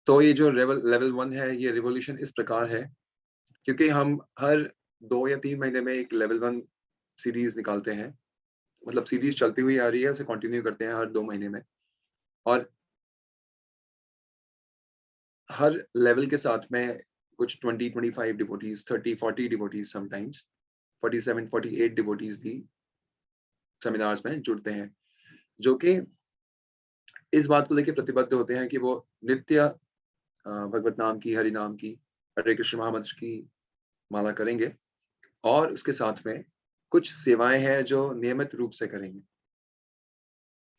तो ये जो लेवल 1 है, ये रिवॉल्यूशन इस प्रकार है, क्योंकि हम हर 2 या 3 महीने में एक लेवल 1 सीरीज़ निकालते हैं। मतलब सीरीज़ चलती हुई आ रही है, उसे कंटिन्यू करते हैं हर 2 महीने में। और हर लेवल के साथ में कुछ 20-25 डिवोटीज़, 30-40 डिवोटीज़ समटाइम्स, 47-48 डिवोटीज़ भी सेमिनार्स में जुड़ते हैं, जो कि इस बात को लेके प्रतिबद्ध होते हैं कि वो नित्य भगवत नाम की, हरि नाम की, हरे कृष्ण महामंत्र की माला करेंगे और उसके साथ में कुछ सेवाएँ हैं जो नियमित रूप से करेंगे।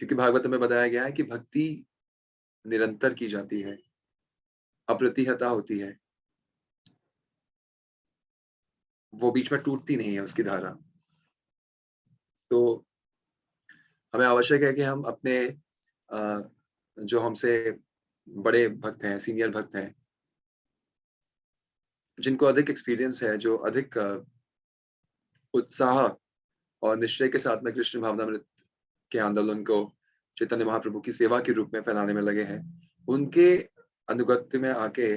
क्योंकि भागवत में बताया गया है कि भक्ति निरंतर की जाती है, अप्रतिहता होती है, वो बीच में टूटती नहीं है उसकी धारा। तो हमें आवश्यक है कि हम अपने जो हमसे बड़े भक्त हैं, सीनियर भक्त हैं, जिनको अधिक एक्सपीरियंस है, जो अधिक उत्साह और निश्चय के साथ में कृष्ण भावनामृत के आंदोलन को चैतन्य महाप्रभु की सेवा के रूप में फैलाने में लगे हैं, उनके अनुगत्य में आके,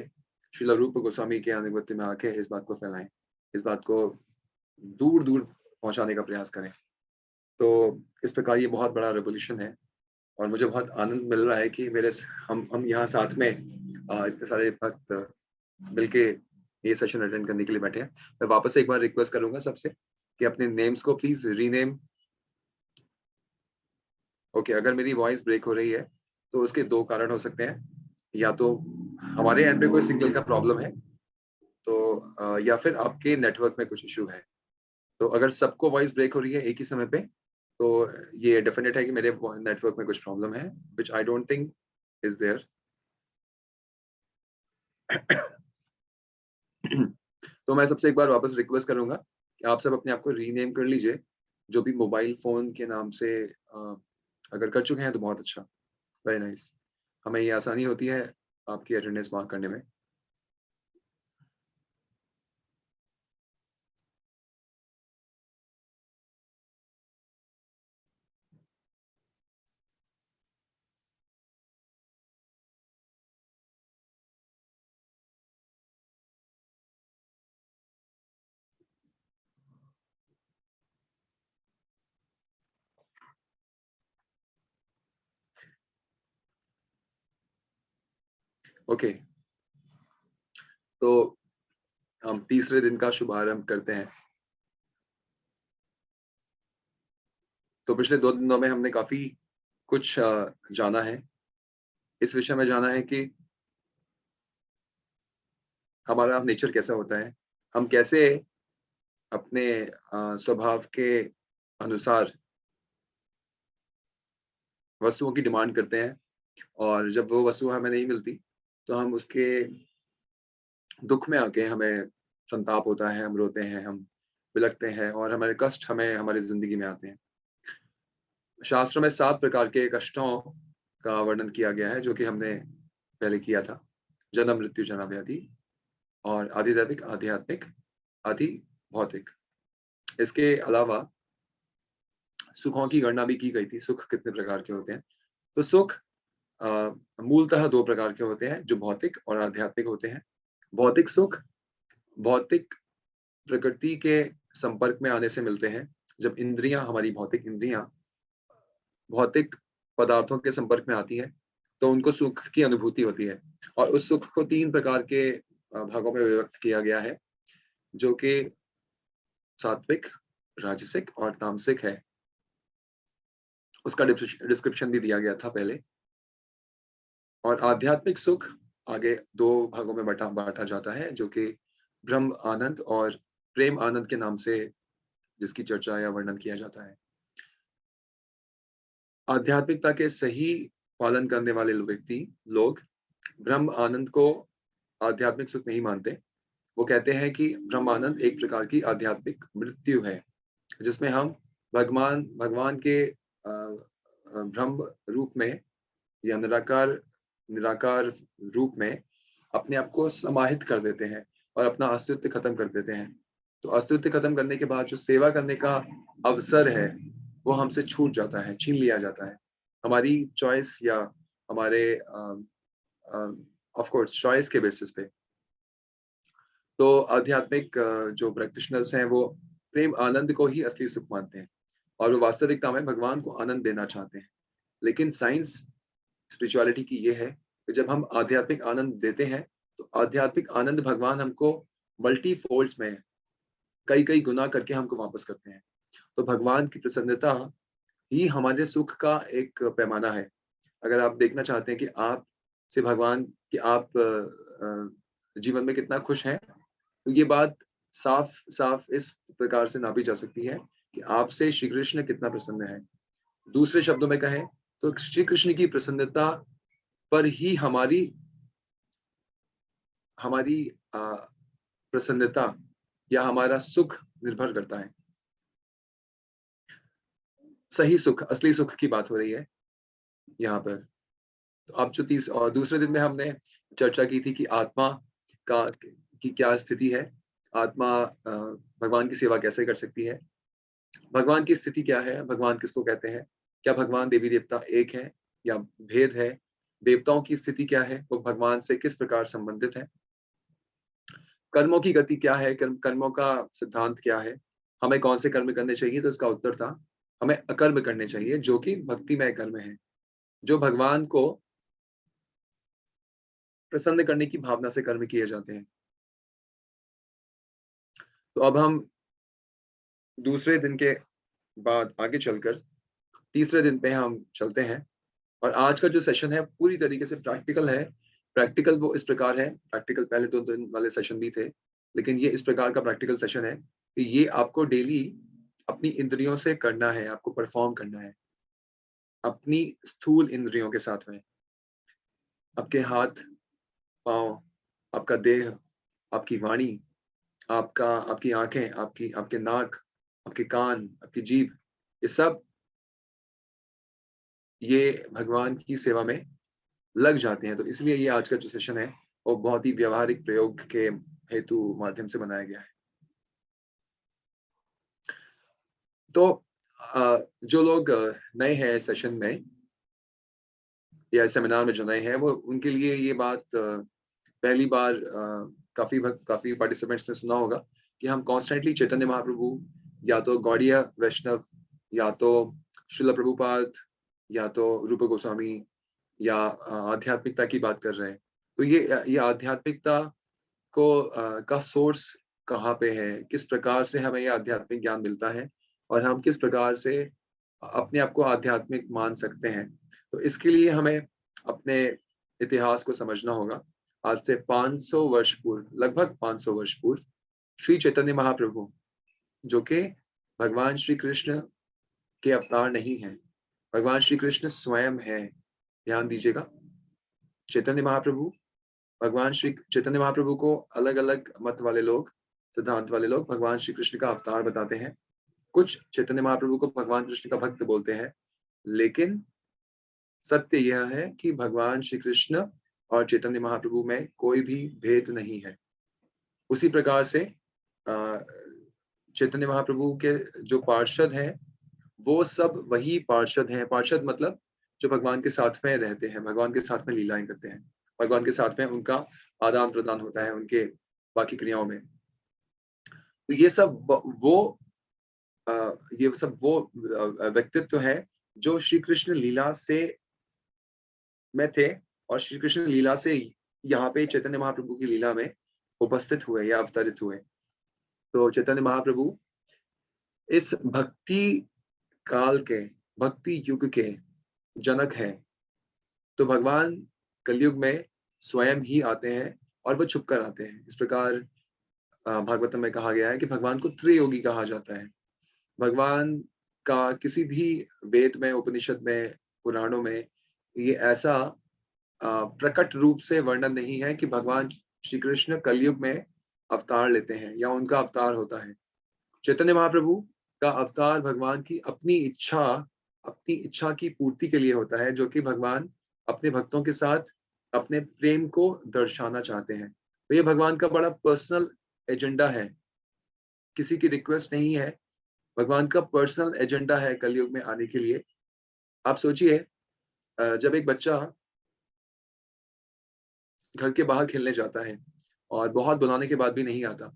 श्रील रूप गोस्वामी के अनुगत्य में आके इस बात को फैलाएँ, इस बात को दूर-दूर पहुँचाने का प्रयास करें। तो इस प्रकार ये बहुत बड़ा रिवॉल्यूशन है और मुझे बहुत आनंद मिल रहा है कि मेरे स हम यहाँ साथ में इतने सारे भक्त मिलके ये सेशन अटेंड करने के लिए बैठे हैं। मैं वापस से एक बार रिक्वेस्ट करूँगा सबसे कि अपने नेम्स को प्लीज़ रीनेम। ओके, अगर मेरी वॉइस ब्रेक हो रही है, तो उसके 2 कारण हो सकते हैं। या तो हमारे एंड पे कोई सिग्नल का प्रॉब्लम है, तो या फिर आपके नेटवर्क में कुछ इश्यू है। तो अगर सबको वॉइस ब्रेक हो रही है एक ही समय पे, तो ये डेफिनेट है कि मेरे नेटवर्क में कुछ प्रॉब्लम है, which I don't think is there. तो मैं सबसे एक बार वापस रिक्वेस्ट करूँगा कि आप सब अपने आप को रीनेम कर लीजिए, जो भी मोबाइल फ़ोन के नाम से अगर कर चुके हैं तो बहुत अच्छा, वेरी नाइस। हमें ये आसानी होती है आपकी अटेंडेंस मार्क करने में। ओके, तो हम तीसरे दिन का शुभारंभ करते हैं। तो पिछले 2 दिनों में हमने काफ़ी कुछ जाना है। इस विषय में जाना है कि हमारा नेचर कैसा होता है, हम कैसे अपने स्वभाव के अनुसार वस्तुओं की डिमांड करते हैं और जब वो वस्तु हमें नहीं मिलती, तो हम उसके दुःख में आके हमें संताप होता है, हम रोते हैं, हम बिलखते हैं और हमारे कष्ट हमें हमारी ज़िंदगी में आते हैं। शास्त्रों में 7 प्रकार के कष्टों का वर्णन किया गया है, जो कि हमने पहले किया था। जन्म, मृत्यु, जरा व्याधि और आधिदैविक, आध्यात्मिक, आधि भौतिक। इसके अलावा सुखों की गणना भी की गई थी, सुख कितने प्रकार के होते हैं। तो सुख अ, मूलतः 2 प्रकार के होते हैं, जो भौतिक और आध्यात्मिक होते हैं। भौतिक सुख, भौतिक प्रकृति के संपर्क में आने से मिलते हैं। जब इंद्रियाँ, हमारी भौतिक इंद्रियाँ भौतिक पदार्थों के संपर्क में आती हैं, तो उनको सुख की अनुभूति होती है और उस सुख को 3 प्रकार के भागों में विभक्त किया गया है, जो कि सात्विक, राजसिक और तामसिक है। उसका डिस्क्रिप्शन भी दिया गया था पहले। और आध्यात्मिक सुख आगे 2 भागों में बाँटा जाता है, जो कि ब्रह्म आनंद और प्रेम आनंद के नाम से जिसकी चर्चा या वर्णन किया जाता है। आध्यात्मिकता के सही पालन करने वाले व्यक्ति लोग ब्रह्म आनंद को आध्यात्मिक सुख नहीं मानते। वो कहते हैं कि ब्रह्म आनंद एक प्रकार की आध्यात्मिक मृत्यु है, जिसमें हम भगवान भगवान के ब्रह्म रूप में या निराकार निराकार रूप में अपने आप को समाहित कर देते हैं और अपना अस्तित्व खत्म कर देते हैं। तो अस्तित्व खत्म करने के बाद जो सेवा करने का अवसर है, वो हमसे छूट जाता है, छीन लिया जाता है। हमारी चॉइस या हमारे ऑफ कोर्स चॉइस के बेसिस पे। तो आध्यात्मिक जो प्रैक्टिशनर्स हैं वो प्रेम आनंद को ही असली सुख मानते हैं और वो वास्तविकता में भगवान को आनंद देना चाहते हैं। लेकिन साइंस स्पिरिचुअलिटी की ये है कि जब हम आध्यात्मिक आनंद देते हैं तो आध्यात्मिक आनंद भगवान हमको मल्टी फोल्ड्स में कई कई गुना करके हमको वापस करते हैं। तो भगवान की प्रसन्नता ही हमारे सुख का एक पैमाना है। अगर आप देखना चाहते हैं कि आप से भगवान कि आप जीवन में कितना खुश हैं, तो ये बात साफ-साफ इस प्रकार से नापी जा सकती है कि आपसे श्री कृष्ण कितना प्रसन्न है। दूसरे शब्दों में कहें तो श्री कृष्ण की प्रसन्नता पर ही हमारी हमारी अ, प्रसन्नता या हमारा सुख निर्भर करता है। सही सुख, असली सुख की बात हो रही है यहाँ पर। तो अब जो दूसरे दिन में हमने चर्चा की थी कि आत्मा का की क्या स्थिति है, आत्मा भगवान की सेवा कैसे कर सकती है, भगवान की स्थिति क्या है, भगवान किसको कहते हैं, क्या भगवान देवी-देवता एक हैं या भेद है, देवताओं की स्थिति क्या है, वो भगवान से किस प्रकार संबंधित है, कर्मों की गति क्या है, कर्मों का सिद्धांत क्या है, हमें कौन से कर्म करने चाहिए, तो इसका उत्तर था, हमें अकर्म करने चाहिए जो कि भक्तिमय कर्म है, जो भगवान को प्रसन्न करने की भावना से कर्म किए जाते हैं। तो अब हम दूसरे दिन के बाद आगे चलकर तीसरे दिन पे हम चलते हैं और आज का जो सेशन है पूरी तरीके से प्रैक्टिकल है। प्रैक्टिकल वो इस प्रकार है, प्रैक्टिकल पहले 2 दिन वाले सेशन भी थे, लेकिन ये इस प्रकार का प्रैक्टिकल सेशन है कि ये आपको डेली अपनी इंद्रियों से करना है, आपको परफॉर्म करना है, अपनी स्थूल इंद्रियों के साथ में। आपके हाथ, पाँव, आपका देह, आपकी वाणी, आपकी आँखें, आपके नाक, आपके कान, आपकी जीभ, ये सब ये भगवान की सेवा में लग जाते हैं। तो इसलिए ये आज का जो सेशन है, वो बहुत ही व्यावहारिक प्रयोग के हेतु माध्यम से बनाया गया है। तो जो लोग नए हैं सेशन में या सेमिनार में जो नए हैं, वो उनके लिए ये बात पहली बार काफ़ी पार्टिसिपेंट्स ने सुना होगा कि हम कॉन्स्टेंटली चैतन्य महाप्रभु या तो गौड़ीय वैष्णव या तो श्रील प्रभुपाद या तो रूप गोस्वामी या आध्यात्मिकता की बात कर रहे हैं। तो ये आध्यात्मिकता का सोर्स कहाँ पे है? किस प्रकार से हमें ये आध्यात्मिक ज्ञान मिलता है? और हम किस प्रकार से अपने आप को आध्यात्मिक मान सकते हैं? तो इसके लिए हमें अपने इतिहास को समझना होगा। आज से 500 वर्ष पूर्व, लगभग 500 वर्ष पूर्व, श्री चैतन्य महाप्रभु, जो कि भगवान श्री कृष्ण के अवतार नहीं हैं, भगवान श्री कृष्ण स्वयं हैं। ध्यान दीजिएगा, चैतन्य महाप्रभु भगवान श्री चैतन्य महाप्रभु को अलग-अलग मत वाले लोग, सिद्धांत वाले लोग भगवान श्री कृष्ण का अवतार बताते हैं। कुछ चैतन्य महाप्रभु को भगवान कृष्ण का भक्त बोलते हैं। लेकिन सत्य यह है कि भगवान श्री कृष्ण और चैतन्य महाप्रभु में कोई भी भेद नहीं है। उसी प्रकार से अ, चैतन्य महाप्रभु के जो पार्षद हैं, वो सब वही पार्षद हैं। पार्षद मतलब जो भगवान के साथ में रहते हैं, भगवान के साथ में लीलाएँ करते हैं। भगवान के साथ में उनका आदान-प्रदान होता है उनके बाकी क्रियाओं में। तो अ, ये सब वो व्यक्तित्व है जो श्री कृष्ण लीला से में थे और श्री कृष्ण लीला से यहाँ पे चैतन्य महाप्रभु की लीला में उपस्थित हुए या अवतरित हुए। तो चैतन्य महाप्रभु इस भक्ति काल के, भक्ति युग के जनक हैं। तो भगवान कलयुग में स्वयं ही आते हैं और वो छुप कर आते हैं। इस प्रकार भागवतम में कहा गया है कि भगवान को त्रियोगी कहा जाता है। भगवान का किसी भी वेद में, उपनिषद में, पुराणों में ये ऐसा प्रकट रूप से वर्णन नहीं है कि भगवान श्री कृष्ण कलयुग में अवतार लेते हैं या उनका अवतार होता है। चैतन्य महाप्रभु का अवतार भगवान की अपनी इच्छा की पूर्ति के लिए होता है, जो कि भगवान अपने भक्तों के साथ अपने प्रेम को दर्शाना चाहते हैं। तो ये भगवान का बड़ा पर्सनल एजेंडा है, किसी की रिक्वेस्ट नहीं है, भगवान का पर्सनल एजेंडा है कलयुग में आने के लिए। आप सोचिए जब एक बच्चा घर के बाहर खेलने जाता है और बहुत बुलाने के बाद भी नहीं आता।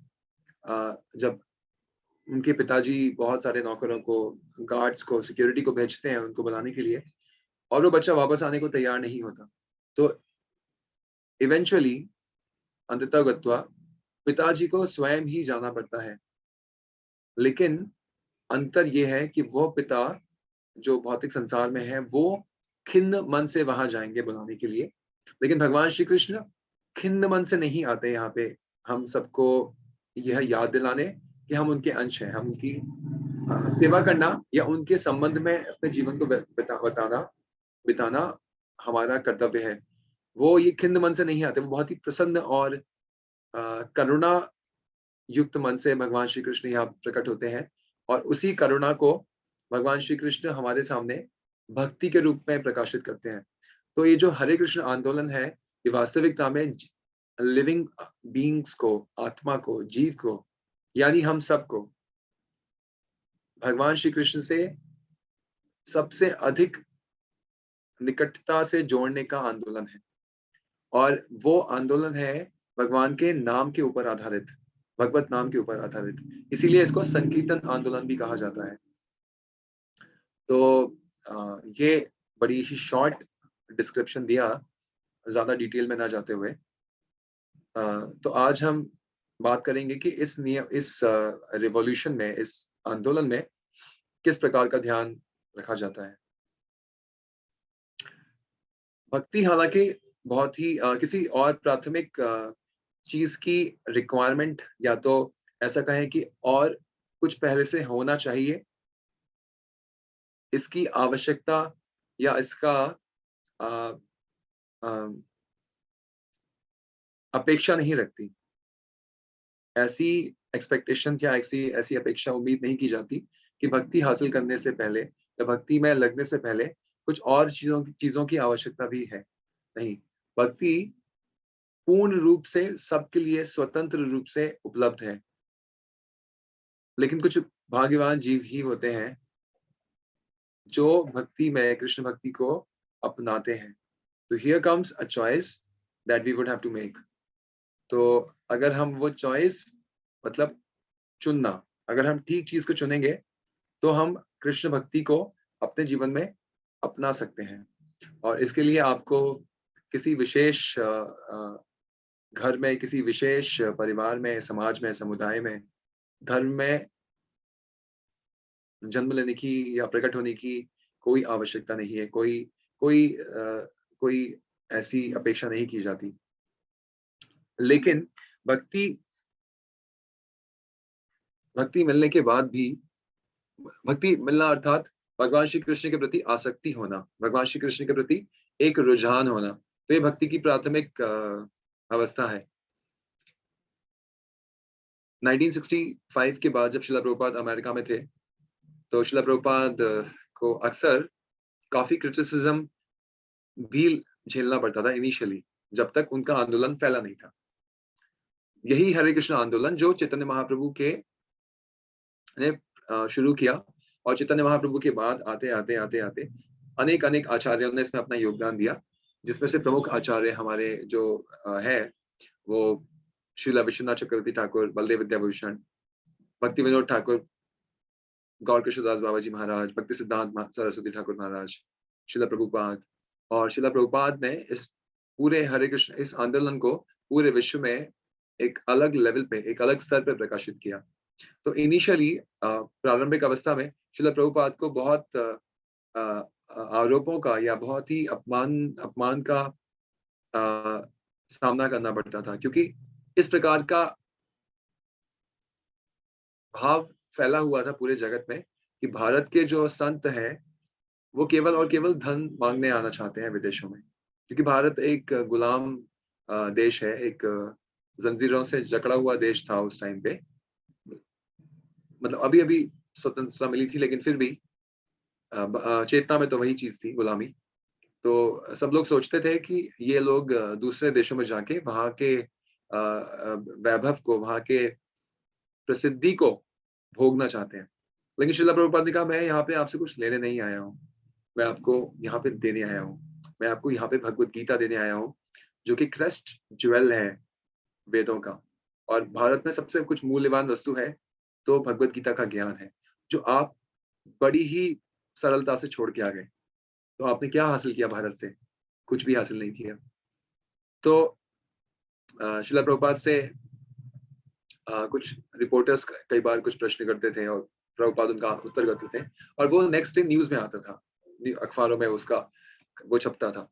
जब उनके पिताजी बहुत सारे नौकरों को, गार्ड्स को, सिक्योरिटी को भेजते हैं उनको बुलाने के लिए और वो बच्चा वापस आने को तैयार नहीं होता। तो इवेंचुअली अंततः गत्वा पिताजी को स्वयं ही जाना पड़ता है। लेकिन अंतर ये है कि वो पिता जो भौतिक संसार में है, वो खिन्न मन से वहां जाएंगे बुलाने के लिए। लेकिन भगवान श्री कृष्ण खिन्न मन से नहीं आते यहाँ पे हम सबको यह याद दिलाने कि हम उनके अंश हैं, हम उनकी सेवा करना या उनके संबंध में अपने जीवन को बिताना हमारा कर्तव्य है। वो ये खिन्न मन से नहीं आते, वो बहुत ही प्रसन्न और करुणा युक्त मन से भगवान श्री कृष्ण यहाँ प्रकट होते हैं और उसी करुणा को भगवान श्री कृष्ण हमारे सामने भक्ति के रूप में प्रकाशित करते हैं। तो ये जो हरे कृष्ण आंदोलन है, ये वास्तविकता में लिविंग बीइंग्स को, आत्मा को, जीव को, यानी हम सबको भगवान श्री कृष्ण से सबसे अधिक निकटता से जोड़ने का आंदोलन है। और वो आंदोलन है भगवान के नाम के ऊपर आधारित, भगवत नाम के ऊपर आधारित। इसीलिए इसको संकीर्तन आंदोलन भी कहा जाता है। तो ये बड़ी ही शॉर्ट डिस्क्रिप्शन दिया, ज्यादा डिटेल में ना जाते हुए। तो आज हम बात करेंगे कि इस रिवॉल्यूशन में, इस आंदोलन में किस प्रकार का ध्यान रखा जाता है। भक्ति हालांकि बहुत ही किसी और प्राथमिक चीज की रिक्वायरमेंट, या तो ऐसा कहें कि और कुछ पहले से होना चाहिए, इसकी आवश्यकता या इसका अ, अ, अपेक्षा नहीं रखती। ऐसी एक्सपेक्टेशन या ऐसी ऐसी अपेक्षा, उम्मीद नहीं की जाती कि भक्ति हासिल करने से पहले या भक्ति में लगने से पहले कुछ और चीजों की आवश्यकता भी है। नहीं, भक्ति पूर्ण रूप से सबके लिए स्वतंत्र रूप से उपलब्ध है। लेकिन कुछ भाग्यवान जीव ही होते हैं जो भक्ति में, कृष्ण भक्ति को अपनाते हैं। तो here comes a choice that we would have to make. तो अगर हम वो चॉइस, मतलब चुनना, अगर हम ठीक चीज को चुनेंगे तो हम कृष्ण भक्ति को अपने जीवन में अपना सकते हैं। और इसके लिए आपको किसी विशेष घर में, किसी विशेष परिवार में, समाज में, समुदाय में, धर्म में जन्म लेने की या प्रकट होने की कोई आवश्यकता नहीं है। कोई ऐसी अपेक्षा नहीं की जाती। लेकिन भक्ति भक्ति मिलने के बाद भी, भक्ति मिलना अर्थात भगवान श्री कृष्ण के प्रति आसक्ति होना, भगवान श्री कृष्ण के प्रति एक रुझान होना, तो ये भक्ति की प्राथमिक अवस्था है। 1965 के बाद जब शिला प्रभुपाद अमेरिका में थे, तो शिला प्रभुपाद को अक्सर काफी क्रिटिसिज्म भी झेलना पड़ता था इनिशियली, जब तक उनका आंदोलन फैला नहीं था। यही हरे कृष्ण आंदोलन जो चैतन्य महाप्रभु के ने शुरू किया, और चैतन्य महाप्रभु के बाद आते आते आते आते अनेक अनेक आचार्यों ने इसमें अपना योगदान दिया, जिसमें से प्रमुख आचार्य हमारे जो है वो श्रीला विश्वनाथ चक्रवर्ती ठाकुर, बलदेव विद्याभूषण, भक्ति विनोद ठाकुर, गौर कृष्णदास बाबा जी महाराज, भक्ति सिद्धांत सरस्वती ठाकुर महाराज, शिला प्रभुपाद। और शिला प्रभुपाद ने इस पूरे हरे कृष्ण इस आंदोलन को पूरे विश्व में एक अलग लेवल पे, एक अलग स्तर पे प्रकाशित किया। तो इनिशियली प्रारंभिक अवस्था में शिला प्रभुपाद को बहुत आरोपों का या बहुत ही अपमान अपमान का सामना करना पड़ता था, क्योंकि इस प्रकार का भाव फैला हुआ था पूरे जगत में कि भारत के जो संत हैं वो केवल और केवल धन मांगने आना चाहते हैं विदेशों में, क्योंकि भारत एक गुलाम देश है, एक जंजीरों से जकड़ा हुआ देश था उस टाइम पे। मतलब अभी अभी स्वतंत्रता मिली थी, लेकिन फिर भी चेतना में तो वही चीज थी, गुलामी। तो सब लोग सोचते थे कि ये लोग दूसरे देशों में जाके वहां के वैभव को, वहां के प्रसिद्धि को भोगना चाहते हैं। लेकिन श्रीला प्रभुपाद ने कहा, मैं यहाँ पे आपसे कुछ लेने नहीं आया हूँ, मैं आपको यहाँ पे देने आया हूँ, मैं आपको यहाँ पे भगवत गीता देने आया हूँ। जो कि क्रेस्ट ज्वेल है वेदों का। और भारत में सबसे कुछ मूल्यवान वस्तु है, तो भगवत गीता का ज्ञान है, जो आप बड़ी ही सरलता से छोड़ के आ गए। तो आपने क्या हासिल किया भारत से? कुछ भी हासिल नहीं किया। तो शिला प्रभुपाद से कुछ रिपोर्टर्स कई बार कुछ प्रश्न करते थे और प्रभुपाद उनका उत्तर करते थे, और वो नेक्स्ट डे न्यूज़ में आता था। अखबारों में उसका वो छपता था।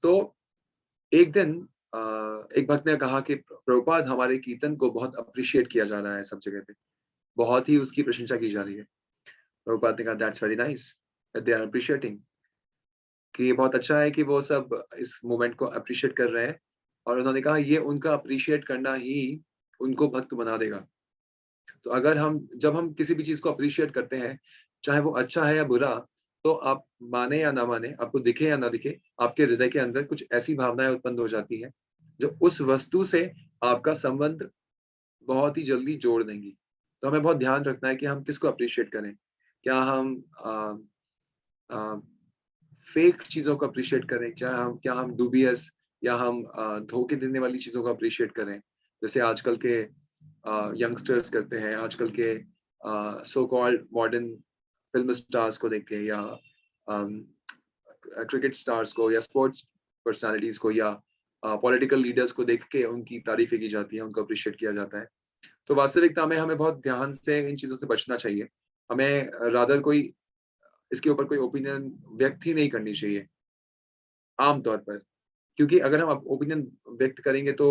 तो एक दिन एक भक्त ने कहा कि प्रभुपाद, हमारे कीर्तन को बहुत अप्रिशिएट किया जा रहा है सब जगह पे। बहुत ही उसकी प्रशंसा की जा रही है। प्रभुपाद ने कहा, that's very nice that they are appreciating, कि ये बहुत अच्छा है कि वो सब इस मूवमेंट को अप्रिशिएट कर रहे हैं। और उन्होंने कहा ये उनका अप्रिशिएट करना ही उनको भक्त बना देगा। तो अगर हम जब हम किसी भी चीज़ को अप्रिशिएट करते हैं, चाहे वो अच्छा है या बुरा, तो आप माने या ना माने, आपको दिखे या ना दिखे, आपके हृदय के अंदर कुछ ऐसी भावनाएँ उत्पन्न हो जाती हैं, जो उस वस्तु से आपका संबंध बहुत ही जल्दी जोड़ देंगी। तो हमें बहुत ध्यान रखना है कि हम किसको अप्रिशिएट करें। क्या हम अ, फेक चीज़ों को अप्रिशिएट करें? क्या हम डूबियस या हम धोखे देने वाली चीज़ों को अप्रिशिएट करें? जैसे आजकल के यंगस्टर्स करते हैं, आजकल के so called modern film stars को देख के, या अम, क्रिकेट स्टार्स को, या स्पोर्ट्स पर्सनैलिटीज़ को, या पॉलिटिकल लीडर्स को देख के उनकी तारीफ़ें की जाती हैं, उनको अप्रिशिएट किया जाता है। तो वास्तविकता में हमें बहुत ध्यान से इन चीज़ों से बचना चाहिए। हमें रादर कोई इसके ऊपर कोई ओपिनियन व्यक्त ही नहीं करनी चाहिए, आम तौर पर। क्योंकि अगर हम ओपिनियन व्यक्त करेंगे तो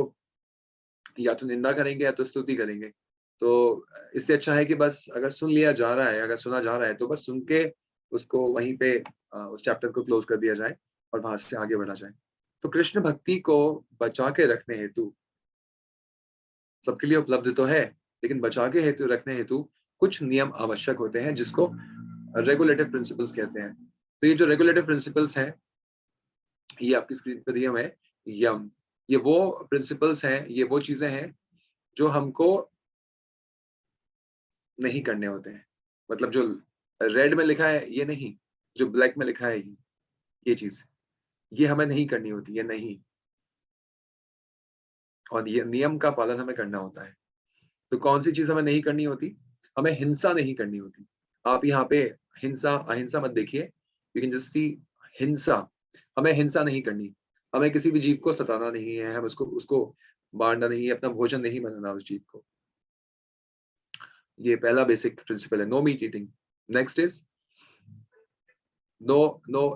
या तो निंदा करेंगे या तो स्तुति करेंगे। तो इससे अच्छा है कि बस अगर सुन लिया जा रहा है, अगर सुना जा रहा है, तो बस सुन के उसको वहीं पे उस चैप्टर को क्लोज़ कर दिया जाए और वहाँ से आगे बढ़ा जाए। तो कृष्ण भक्ति को बचा के रखने हेतु सबके लिए उपलब्ध तो है, लेकिन बचा के हेतु रखने हेतु कुछ नियम आवश्यक होते हैं, जिसको रेगुलेटिव प्रिंसिपल्स कहते हैं। तो ये जो रेगुलेटिव प्रिंसिपल्स हैं, ये आपकी स्क्रीन पे दिए हुए हैं, यम। ये वो प्रिंसिपल्स हैं, ये वो चीज़ें हैं, जो हमको नहीं करने होते हैं। मतलब जो रेड में लिखा है, ये नहीं, जो ब्लैक में लिखा है, ये चीज़, ये हमें नहीं करनी होती, ये नहीं। और ये नियम का पालन हमें करना होता है। तो कौन-सी चीज़ हमें नहीं करनी होती? हमें हिंसा नहीं करनी होती। आप यहाँ पे हिंसा, अहिंसा मत देखिए। यू कैन जस्ट सी हिंसा। हमें हिंसा नहीं करनी। हमें किसी भी जीव को सताना नहीं है, हम उसको उसको मारना नहीं है, अपना भोजन नहीं बनाना उस जीव को। ये पहला बेसिक प्रिंसिपल है, no meat eating. Next is no no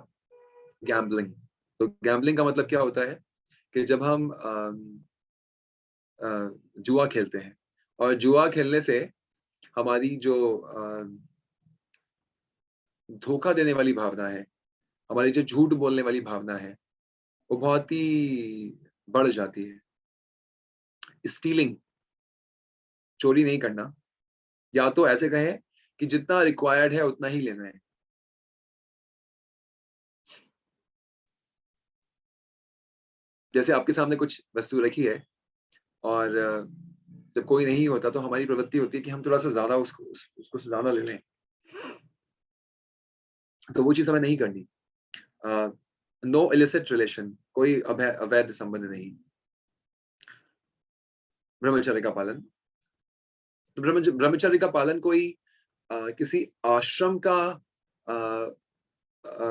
gambling. तो गैम्बलिंग का मतलब क्या होता है कि जब हम जुआ खेलते हैं, और जुआ खेलने से हमारी जो धोखा देने वाली भावना है, हमारी जो झूठ बोलने वाली भावना है, वो बहुत ही बढ़ जाती है। स्टीलिंग, चोरी नहीं करना, या तो ऐसे कहें कि जितना रिक्वायर्ड है उतना ही लेना है। जैसे आपके सामने कुछ वस्तु रखी है, और जब कोई नहीं होता तो हमारी प्रवृत्ति होती है कि हम थोड़ा-सा ज़्यादा उसको से ज़्यादा ले लें। तो वो चीज़ हमें नहीं करनी। अ, नो इलिसिट रिलेशन, कोई अवैध संबंध नहीं। ब्रह्मचर्य का पालन। तो ब्रह्मचर्य का पालन कोई किसी आश्रम का अ अ,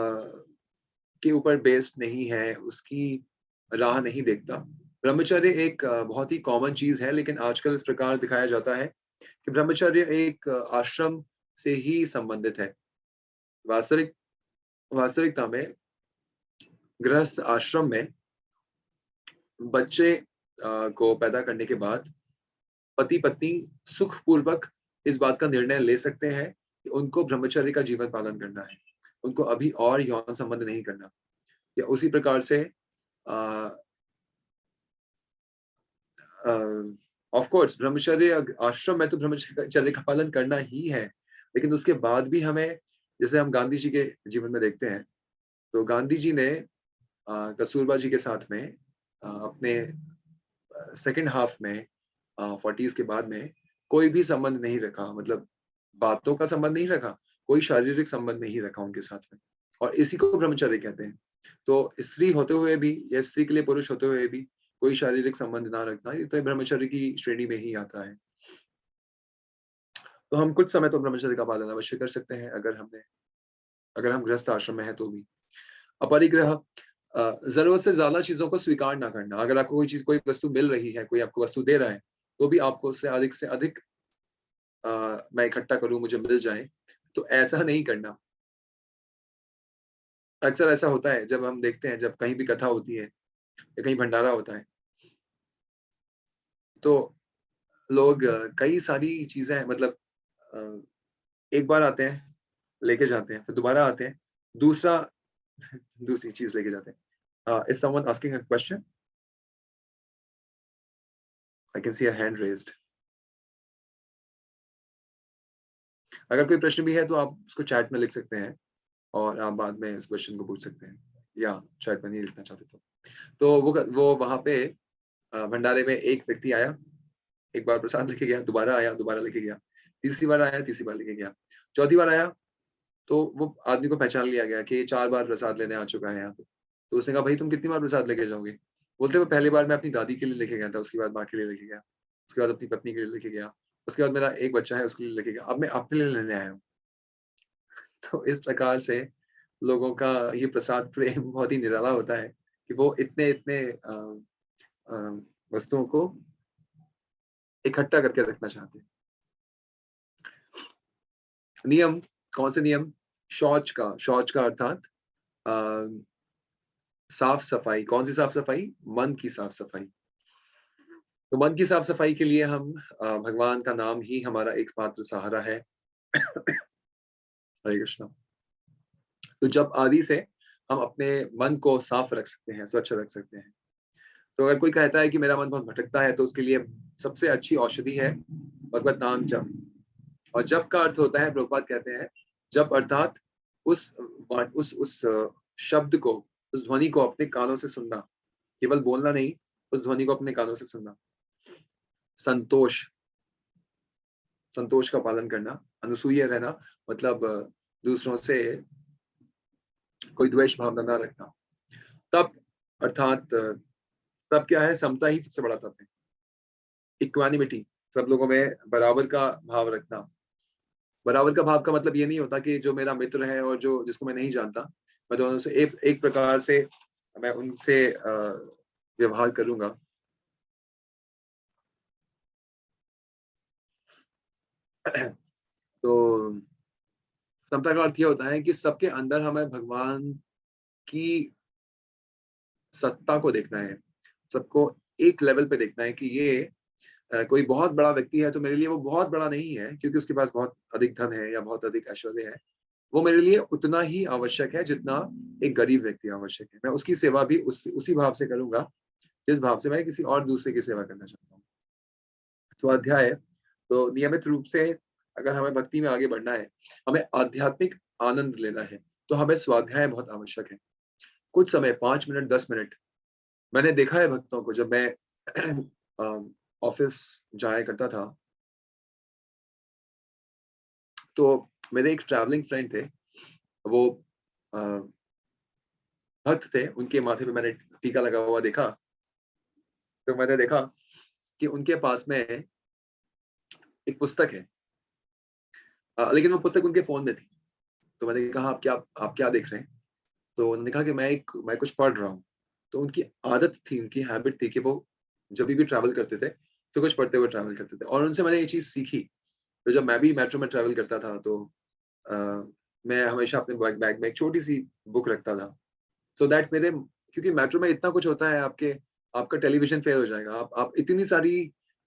के ऊपर बेस्ड नहीं है, उसकी राह नहीं देखता। ब्रह्मचर्य एक बहुत ही कॉमन चीज़ है, लेकिन आजकल इस प्रकार दिखाया जाता है कि ब्रह्मचर्य एक आश्रम से ही संबंधित है। वास्तविक वास्तविकता में गृहस्थ आश्रम में बच्चे को पैदा करने के बाद पति-पत्नी सुखपूर्वक इस बात का निर्णय ले सकते हैं कि उनको ब्रह्मचर्य का जीवन पालन करना है। उनको अभी और यौन संबंध नहीं करना। या उसी प्रकार से अ अ, ऑफ कोर्स ब्रह्मचर्य आश्रम में तो ब्रह्मचर्य का पालन करना ही है। लेकिन उसके बाद भी हमें, जैसे हम गांधी जी के जीवन में देखते हैं, तो गांधी जी ने कस्तूरबा जी के साथ में अपने सेकंड हाफ में 40s के बाद में कोई भी संबंध नहीं रखा, मतलब बातों का संबंध नहीं रखा, कोई शारीरिक संबंध नहीं रखा उनके साथ में। और इसी को ब्रह्मचर्य कहते हैं। तो स्त्री होते हुए भी या स्त्री के लिए पुरुष होते हुए भी कोई शारीरिक संबंध ना रखना, ये तो ब्रह्मचर्य की श्रेणी में ही आता है। तो हम कुछ समय तो ब्रह्मचर्य का पालन अवश्य कर सकते हैं, अगर हम गृहस्थ आश्रम में हैं तो भी। अपरिग्रह, ज़रूरत से ज़्यादा चीज़ों को स्वीकार ना करना। अगर आपको कोई वस्तु मिल रही है, कोई आपको वस्तु दे रहा है, तो भी आपको उससे अधिक से अधिक मैं इकट्ठा करूँ, मुझे मिल जाए, तो ऐसा नहीं करना। अक्सर ऐसा होता है जब हम देखते हैं, जब कहीं भी कथा होती है या कहीं भंडारा होता है, तो लोग कई सारी चीज़ें मतलब अ, एक बार आते हैं, लेके जाते हैं, फिर दोबारा आते हैं, दूसरा दूसरी चीज़ लेके जाते हैं। Is someone asking a question? I can see a hand raised. अगर कोई प्रश्न भी है तो आप उसको चैट में लिख सकते हैं और आप बाद में उस क्वेश्चन को पूछ सकते हैं, या चैट में नहीं लिखना चाहते तो। तो वो वहाँ पे भंडारे में एक व्यक्ति आया, एक बार प्रसाद लेके गया, दोबारा आया, दोबारा लेके गया, तीसरी बार आया, तीसरी बार लेके गया, चौथी बार आया, तो वो आदमी को पहचान लिया गया कि ये 4 बार प्रसाद लेने आ चुका है यहाँ पे। तो उसने कहा, "भई तुम कितनी बार प्रसाद लेके जाओगे?" बोलते, "वो पहली बार मैं अपनी दादी के लिए लेके गया था, उसके बाद माँ के लिए लेके गया, उसके बाद अपनी पत्नी के लिए लेके गया, उसके बाद मेरा एक बच्चा है उसके लिए लेके गया, अब मैं अपने लिए लेने आया हूँ।" तो इस प्रकार से लोगों का ये प्रसाद प्रेम बहुत ही निराला होता है कि वो इतने-इतने अ, वस्तुओं को इकट्ठा करके रखना चाहते हैं। नियम, कौन से नियम? शौच का अर्थात अ, साफ-सफाई, कौन-सी साफ-सफाई? मन की साफ-सफाई। तो मन की साफ-सफाई के लिए हम भगवान का नाम ही हमारा एकमात्र सहारा है। हरे कृष्णा। तो जप आदि से हम अपने मन को साफ रख सकते हैं, स्वच्छ रख सकते हैं। तो अगर कोई कहता है कि मेरा मन बहुत भटकता है, तो उसके लिए सबसे अच्छी औषधि है भगवत नाम जप। और जप का अर्थ होता है, प्रभुपाद कहते हैं, जप अर्थात उस शब्द को, उस ध्वनि को अपने कानों से सुनना, केवल बोलना नहीं, उस ध्वनि को अपने कानों से सुनना। संतोष, संतोष का पालन करना, अनुसूय रहना, मतलब दूसरों से कोई द्वेष भावना ना रखना। तप अर्थात तप क्या है? समता ही सबसे बड़ा तप है। इक्वानिमिटी, सब लोगों में बराबर का भाव रखना। बराबर का भाव का मतलब ये नहीं होता कि जो मेरा मित्र है और जो जिसको मैं नहीं जानता, मैं दोनों से एक एक प्रकार से मैं उनसे व्यवहार करूँगा। तो समता का अर्थ ये होता है कि सबके अंदर हमें भगवान की सत्ता को देखना है। सबको एक लेवल पे देखना है कि ये कोई बहुत बड़ा व्यक्ति है तो मेरे लिए वो बहुत बड़ा नहीं है क्योंकि उसके पास बहुत अधिक धन है या बहुत अधिक ऐश्वर्य है। वो मेरे लिए उतना ही आवश्यक है जितना एक गरीब व्यक्ति आवश्यक है। मैं उसकी सेवा भी उसी भाव से करूँगा, जिस भाव से मैं किसी और दूसरे की सेवा करना चाहता हूँ। स्वाध्याय, तो नियमित रूप से अगर हमें भक्ति में आगे बढ़ना है, हमें आध्यात्मिक आनंद लेना है, तो हमें स्वाध्याय बहुत आवश्यक है। कुछ समय 5 मिनट, 10 मिनट, मैंने देखा है भक्तों को जब मैं अ, ऑफ़िस जाया करता था, तो मेरे एक ट्रैवलिंग फ्रेंड थे, वो अ, भक्त थे, उनके माथे पे मैंने टीका लगा हुआ देखा, तो मैंने देखा कि उनके पास में एक पुस्तक है, लेकिन वो पुस्तक उनके फ़ोन में थी। तो मैंने कहा, आप क्या देख रहे हैं?" तो उन्होंने कहा कि मैं कुछ पढ़ रहा हूँ। तो उनकी आदत थी, उनकी हैबिट थी कि वो जभी भी ट्रैवल करते थे, तो कुछ पढ़ते हुए ट्रैवल करते थे और उनसे मैंने ये चीज़ सीखी। तो जब मैं भी मेट्रो में ट्रैवल करता था तो अ, मैं हमेशा अपने बैग में एक छोटी-सी बुक रखता था। सो दैट मेरे क्योंकि मेट्रो में इतना कुछ होता है, आपका टेलीविज़न फ़ेल हो जाएगा। आप इतनी सारी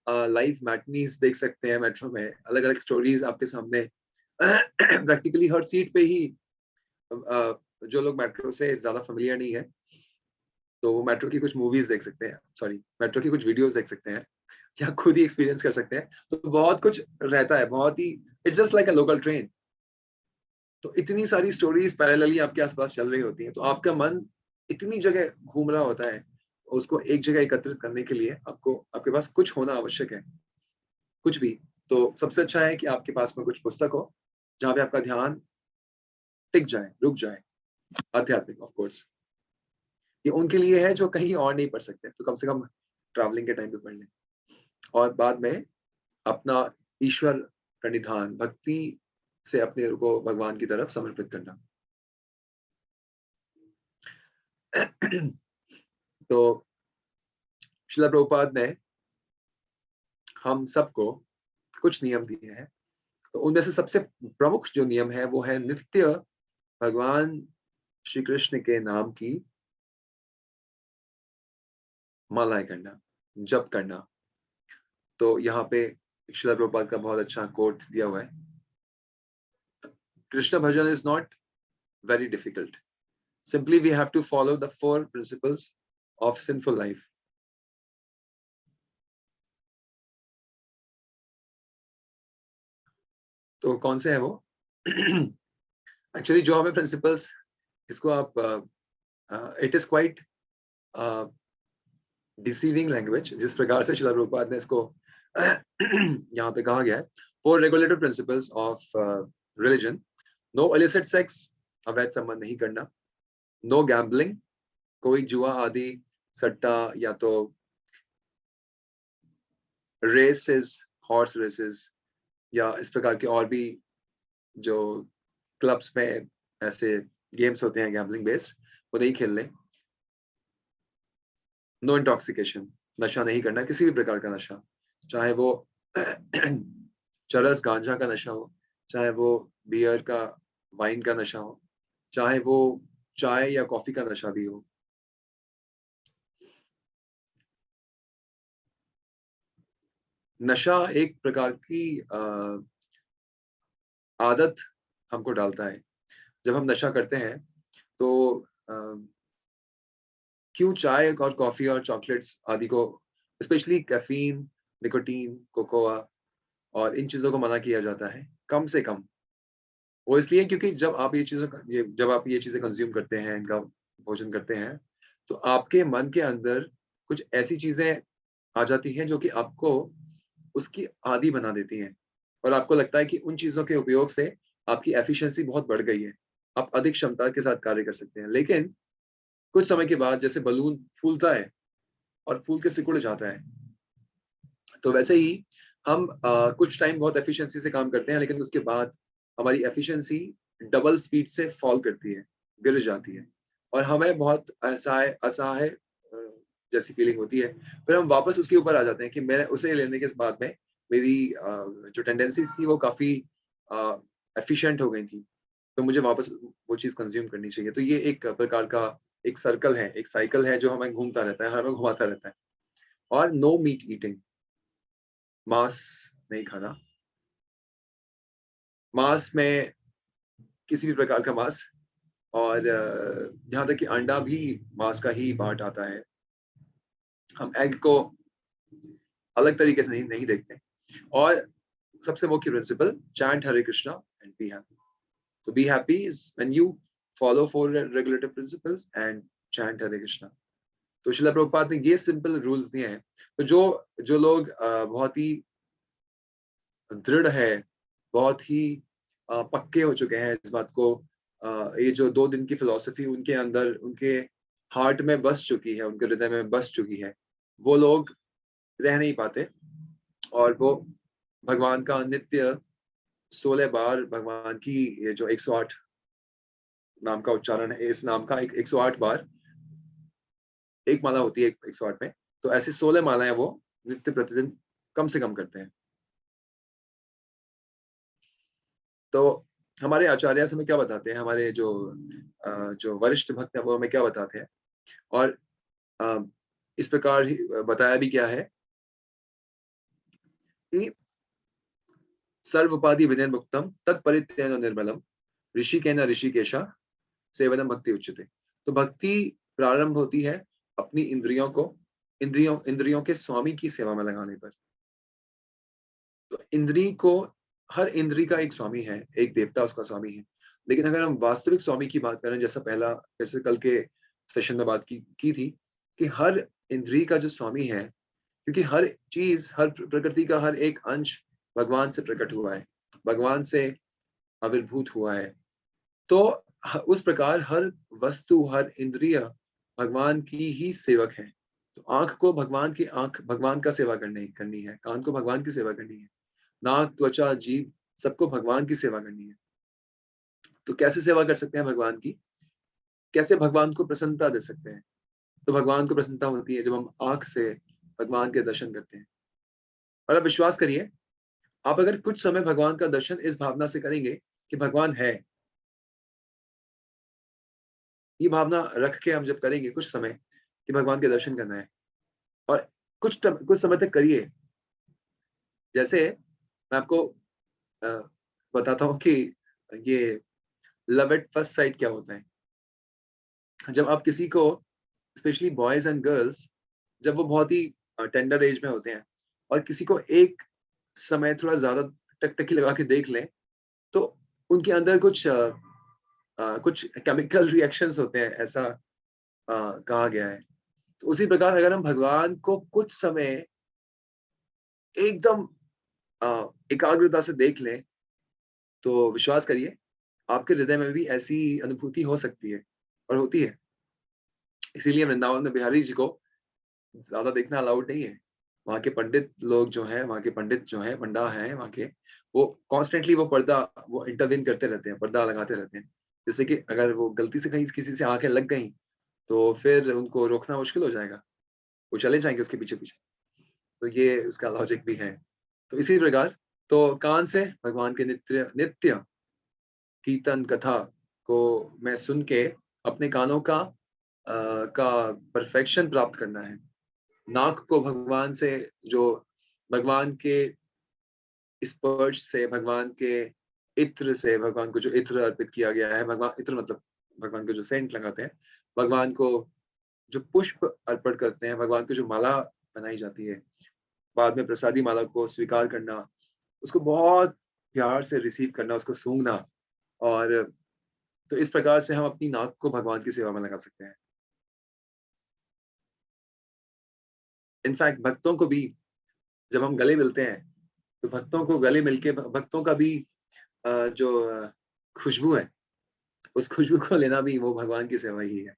लाइव मैटनीज़ देख सकते हैं मेट्रो में, अलग-अलग स्टोरीज़ आपके सामने प्रैक्टिकली हर सीट पे ही जो लोग मेट्रो से ज़्यादा फ़ैमिलियर नहीं है, तो वो मेट्रो की कुछ मूवीज़ देख सकते हैं, सॉरी मेट्रो की कुछ वीडियोज़ देख सकते हैं या खुद ही एक्सपीरियंस कर सकते हैं। तो बहुत कुछ रहता है, बहुत ही it's just like a local train. तो इतनी सारी स्टोरीज़ पैरेलली आपके आस-पास चल रही होती हैं, तो आपका मन इतनी जगह घूम रहा होता है, उसको एक जगह एकत्रित करने के लिए आपके पास कुछ होना आवश्यक है, कुछ भी। तो सबसे अच्छा है कि आपके पास में कुछ पुस्तक हो, जहाँ पे आपका ध्यान टिक जाए, रुक जाए, आध्यात्मिक ऑफ कोर्स। ये उनके लिए है जो कहीं और नहीं पढ़ सकते, तो कम से कम ट्रैवलिंग के टाइम पे पढ़ लें। और बाद में अपना ईश्वर प्रणिधान, भक्ति से अपने को भगवान की तरफ समर्पित करना। तो श्रील प्रभुपाद ने हम सबको कुछ नियम दिए हैं। तो उनमें से सबसे प्रमुख जो नियम है वो है नित्य भगवान श्री कृष्ण के नाम की मालाएं करना, जप करना। तो यहाँ पे श्रील प्रभुपाद का बहुत अच्छा कोट दिया हुआ है, Krishna bhajan is not very difficult. Simply, we have to follow the 4 principles of sinful life. तो कौन से हैं वो? एक्चुअली जो हमें प्रिंसिपल्स, इसको आप it is quite deceiving language, जिस प्रकार से श्रील प्रभुपाद ने इसको यहाँ पे कहा गया है, 4 regulative principles of religion. No illicit sex, अवैध संबंध नहीं करना। नो गैम्बलिंग, कोई जुआ आदि, सट्टा या तो रेसेस, हॉर्स रेसेस या इस प्रकार के और भी जो क्लब्स में ऐसे गेम्स होते हैं गैम्बलिंग बेस्ड, वो नहीं खेलने। नो इंटॉक्सिकेशन, नशा नहीं करना, किसी भी प्रकार का नशा, चाहे वो चरस गांजा का नशा हो, चाहे वो बियर का, वाइन का नशा हो, चाहे वो चाय या कॉफी का नशा भी हो। नशा एक प्रकार की आदत हमको डालता है। जब हम नशा करते हैं तो क्यों चाय और कॉफी और चॉकलेट्स आदि को, स्पेशली कैफीन, निकोटीन, कोकोआ और इन चीजों को मना किया जाता है कम से कम? वो इसलिए क्योंकि जब आप ये चीजें कंज्यूम करते हैं, इनका भोजन करते हैं, तो आपके मन के अंदर कुछ ऐसी चीजें आ जाती हैं जो कि आपको उसकी आदी बना देती हैं, और आपको लगता है कि उन चीजों के उपयोग से आपकी एफिशिएंसी बहुत बढ़ गई है, आप अधिक क्षमता के साथ कार्य कर सकते हैं। लेकिन कुछ समय के बाद जैसे बलून फूलता है और फूल के सिकुड़ जाता है, तो वैसे ही हम कुछ टाइम बहुत एफिशिएंसी से काम करते हैं, लेकिन उसके बाद हमारी एफिशिएंसी डबल स्पीड से फॉल करती है, गिर जाती है, और हमें बहुत असहाय असहाय जैसी फीलिंग होती है। फिर हम वापस उसके ऊपर आ जाते हैं कि मैं उसे लेने के बाद में मेरी जो टेंडेंसी थी वो काफी एफिशिएंट हो गई थी, तो मुझे वापस वो चीज कंज्यूम करनी चाहिए। तो ये एक प्रकार का एक सर्कल है, एक साइकिल है जो हमें घूमता रहता है, हमें घुमाता रहता है। और नो मीट ईटिंग, मांस नहीं खाना। मांस में किसी भी प्रकार का मांस, और यहाँ तक कि अंडा भी मांस का ही पार्ट आता है। हम एग को अलग तरीके से नहीं नहीं देखते। और सबसे मुख्य principle, chant Hare Krishna and be happy. तो be happy is when you follow 4 regulative principles and chant Hare Krishna. तो श्रील प्रभुपाद ने ये सिंपल रूल्स दिए हैं। तो जो जो लोग बहुत ही दृढ़ है, बहुत ही पक्के हो चुके हैं इस बात को, ये जो 2 दिन की फिलॉसफी उनके अंदर, उनके हार्ट में बस चुकी है, उनके हृदय में बस चुकी है, वो लोग रह नहीं पाते। और वो भगवान का नित्य 16 बार भगवान की ये जो 108 नाम का उच्चारण है, इस नाम का 108 बार, एक माला होती है 108 में, तो ऐसी 16 मालाएं वो नित्य प्रतिदिन कम से कम करते हैं। तो हमारे आचार्य हमें क्या बताते हैं, हमारे जो वरिष्ठ भक्त हैं वो हमें क्या बताते हैं, और अ, इस प्रकार ही बताया भी क्या है कि सर्वोपाधि विनिर्मुक्तम तत्परित्येन निर्मलम ऋषिकेन ऋषिकेशा सेवनम भक्ति उच्यते। तो भक्ति प्रारंभ होती है अपनी इंद्रियों को, इंद्रियों के स्वामी की सेवा में लगाने पर। तो इंद्री को, हर इंद्री का एक स्वामी है, एक देवता उसका स्वामी है। लेकिन अगर हम वास्तविक स्वामी की बात करें, जैसे कल के सेशन में बात की थी, कि हर इंद्री का जो स्वामी है, क्योंकि हर चीज, हर प्रकृति का हर एक अंश भगवान से प्रकट हुआ है, भगवान से आविर्भूत हुआ है। तो उस प्रकार हर वस्तु, हर इंद्रिय भगवान की ही सेवक हैं। तो आँख को भगवान का सेवा करनी है, कान को भगवान की सेवा करनी है, नाक, त्वचा, जीभ सबको भगवान की सेवा करनी है। तो कैसे सेवा कर सकते हैं भगवान की? कैसे भगवान को प्रसन्नता दे सकते हैं? तो भगवान को प्रसन्नता होती है जब हम आँख से भगवान के दर्शन करते हैं। और आप विश्वास करिए, आप अगर कुछ समय भगवान का दर्शन इस भावना से करेंगे कि भगवान है, ये भावना रख के हम जब करेंगे कुछ समय कि भगवान के दर्शन करना है और कुछ समय तक करिए। जैसे मैं आपको अ, बताता हूँ कि ये लव एट फर्स्ट साइट क्या होता है। जब आप किसी को, स्पेशली बॉयज़ एंड गर्ल्स, जब वो बहुत ही टेंडर एज में होते हैं और किसी को एक समय थोड़ा ज़्यादा टकटकी लगा के देख लें, तो उनके अंदर कुछ केमिकल रिएक्शंस होते हैं, ऐसा कहा गया है। तो उसी प्रकार अगर हम भगवान को कुछ समय एकदम एकाग्रता से देख लें, तो विश्वास करिए, आपके हृदय में भी ऐसी अनुभूति हो सकती है और होती है। इसीलिए वृंदावन में बिहारी जी को ज़्यादा देखना अलाउड नहीं है। वहाँ के पंडित लोग जो हैं, वहाँ के पंडित जो हैं, पंडा हैं वहाँ के, वो कॉन्स्टेंटली वो इंटरवेन करते रहते हैं, पर्दा लगाते रहते हैं। जैसे कि अगर वो गलती से कहीं किसी से आँखें लग गईं, तो फिर उनको रोकना मुश्किल हो जाएगा। वो चले जाएँगे उसके पीछे-पीछे। तो ये उसका लॉजिक भी है। तो इसी प्रकार तो कान से भगवान के नित्य नित्य कीर्तन कथा को मैं सुन के अपने कानों का परफेक्शन प्राप्त करना है। नाक को भगवान से, जो भगवान के स्पर्श से, भगवान के इत्र से, भगवान को जो इत्र अर्पित किया गया है, भगवान इत्र मतलब भगवान को जो सेंट लगाते हैं, भगवान को जो पुष्प अर्पण करते हैं, भगवान को जो माला बनाई जाती है, बाद में प्रसादी माला को स्वीकार करना, उसको बहुत प्यार से रिसीव करना, उसको सूँघना, और तो इस प्रकार से हम अपनी नाक को भगवान की सेवा में लगा सकते हैं। इनफैक्ट भक्तों को भी जब हम गले मिलते हैं, तो भक्तों को गले मिलके भक्तों का भी जो खुशबू है, उस खुशबू को लेना भी वो भगवान की सेवा ही है।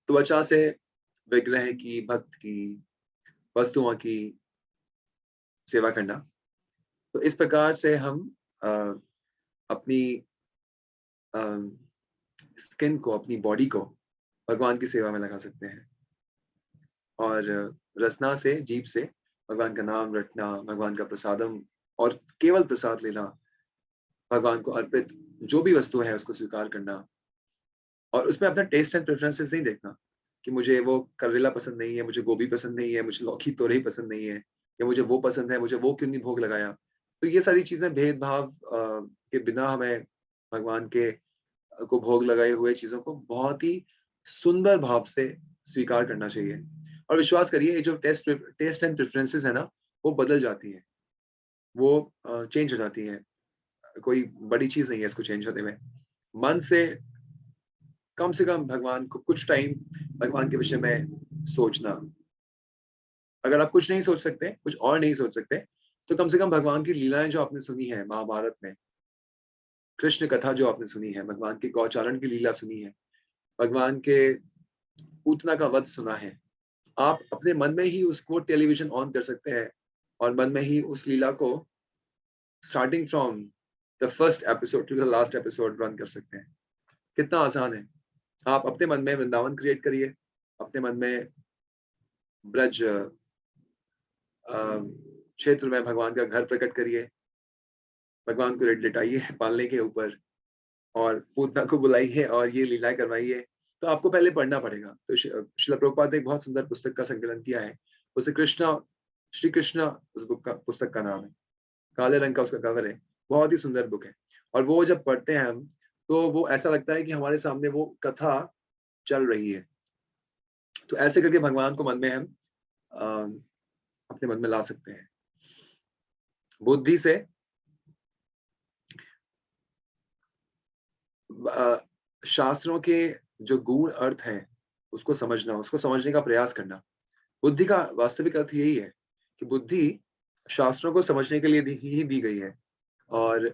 त्वचा से विग्रह की, भक्त की, वस्तुओं की सेवा करना। तो इस प्रकार से हम अ, अपनी अ, स्किन को, अपनी बॉडी को भगवान की सेवा में लगा सकते हैं। और रसना से, जीभ से भगवान का नाम रटना, भगवान का प्रसादम और केवल प्रसाद लेना, भगवान को अर्पित जो भी वस्तु है उसको स्वीकार करना, और उसमें अपना टेस्ट एंड प्रेफ़रेंसेस नहीं देखना कि मुझे वो करेला पसंद नहीं है, मुझे गोभी पसंद नहीं है, मुझे लौकी तोरई पसंद नहीं है, या मुझे वो पसंद है, मुझे वो क्यों नहीं भोग लगाया। तो ये सारी चीज़ें भेदभाव के बिना हमें भगवान को भोग लगाए हुए चीज़ों को बहुत ही सुंदर भाव से स्वीकार करना चाहिए। और विश्वास करिए, ये जो टेस्ट एंड प्रेफ़रेंसेस है ना, वो बदल जाती हैं, वो चेंज हो जाती हैं। कोई बड़ी चीज़ नहीं है इसको चेंज होने में। मन से कम भगवान को कुछ टाइम भगवान के विषय में सोचना। अगर आप कुछ नहीं सोच सकते, कुछ और नहीं सोच सकते, तो कम से कम भगवान की लीलाएँ जो आपने सुनी है महाभारत में, कृष्ण कथा जो आपने सुनी है, भगवान के गौचारण की लीला सुनी है, भगवान के पूतना का वध सुना है। आप अपने मन में ही उसको टेलीविज़न ऑन कर सकते हैं और मन में ही उस लीला को starting from the first episode to the last episode run कर सकते हैं। कितना आसान है। आप अपने मन में वृंदावन क्रिएट करिए, अपने मन में ब्रज क्षेत्र में भगवान का घर प्रकट करिए, भगवान को लिटाइए पालने के ऊपर और पूतना को बुलाइए और ये लीलाएँ करवाइए। तो आपको पहले पढ़ना पड़ेगा। तो श्रील प्रभुपाद ने एक बहुत सुंदर पुस्तक का संकलन किया है। उसे श्री कृष्णा उस पुस्तक का नाम है। काले रंग का उसका कवर है। बहुत ही सुंदर बुक है। और वो जब पढ़ते हैं हम, तो वो ऐसा लगता है कि हमारे सामने वो कथा चल रही है। तो ऐसे करके भगवान को मन में हम अ, अपने मन में ला सकते हैं। बुद्धि से शास्त्रों के जो गूढ़ अर्थ हैं, उसको समझना, उसको समझने का प्रयास करना। बुद्धि का वास्तविक अर्थ यही है कि बुद्धि शास्त्रों को समझने के लिए दी गई है, और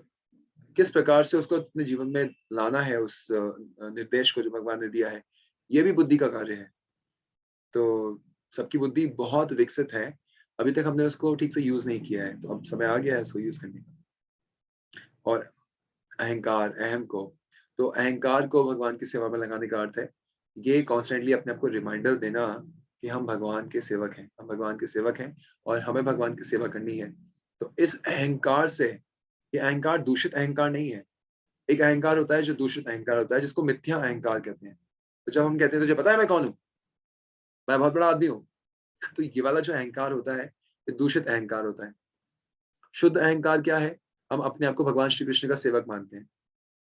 किस प्रकार से उसको अपने जीवन में लाना है, उस निर्देश को जो भगवान ने दिया है, ये भी बुद्धि का कार्य है। तो सबकी बुद्धि बहुत विकसित है, अभी तक हमने उसको ठीक से यूज़ नहीं किया है, तो अब समय आ गया है उसको यूज़ करने का। और अहंकार, अहम को, तो अहंकार को भगवान की सेवा में लगाने का अर्थ है, ये कॉन्स्टेंटली अपने आप को रिमाइंडर देना कि हम भगवान के सेवक हैं, हम भगवान के सेवक हैं और हमें भगवान की सेवा करनी है। तो इस अहंकार से, ये अहंकार दूषित अहंकार नहीं है। एक अहंकार होता है जो दूषित अहंकार होता है, जिसको मिथ्या अहंकार कहते हैं। तो जब हम कहते हैं तुझे पता है मैं कौन हूँ? मैं बहुत बड़ा आदमी हूँ। तो ये वाला जो अहंकार होता है, ये दूषित अहंकार होता है। शुद्ध अहंकार क्या है? हम अपने आप को भगवान श्री कृष्ण का सेवक मानते हैं।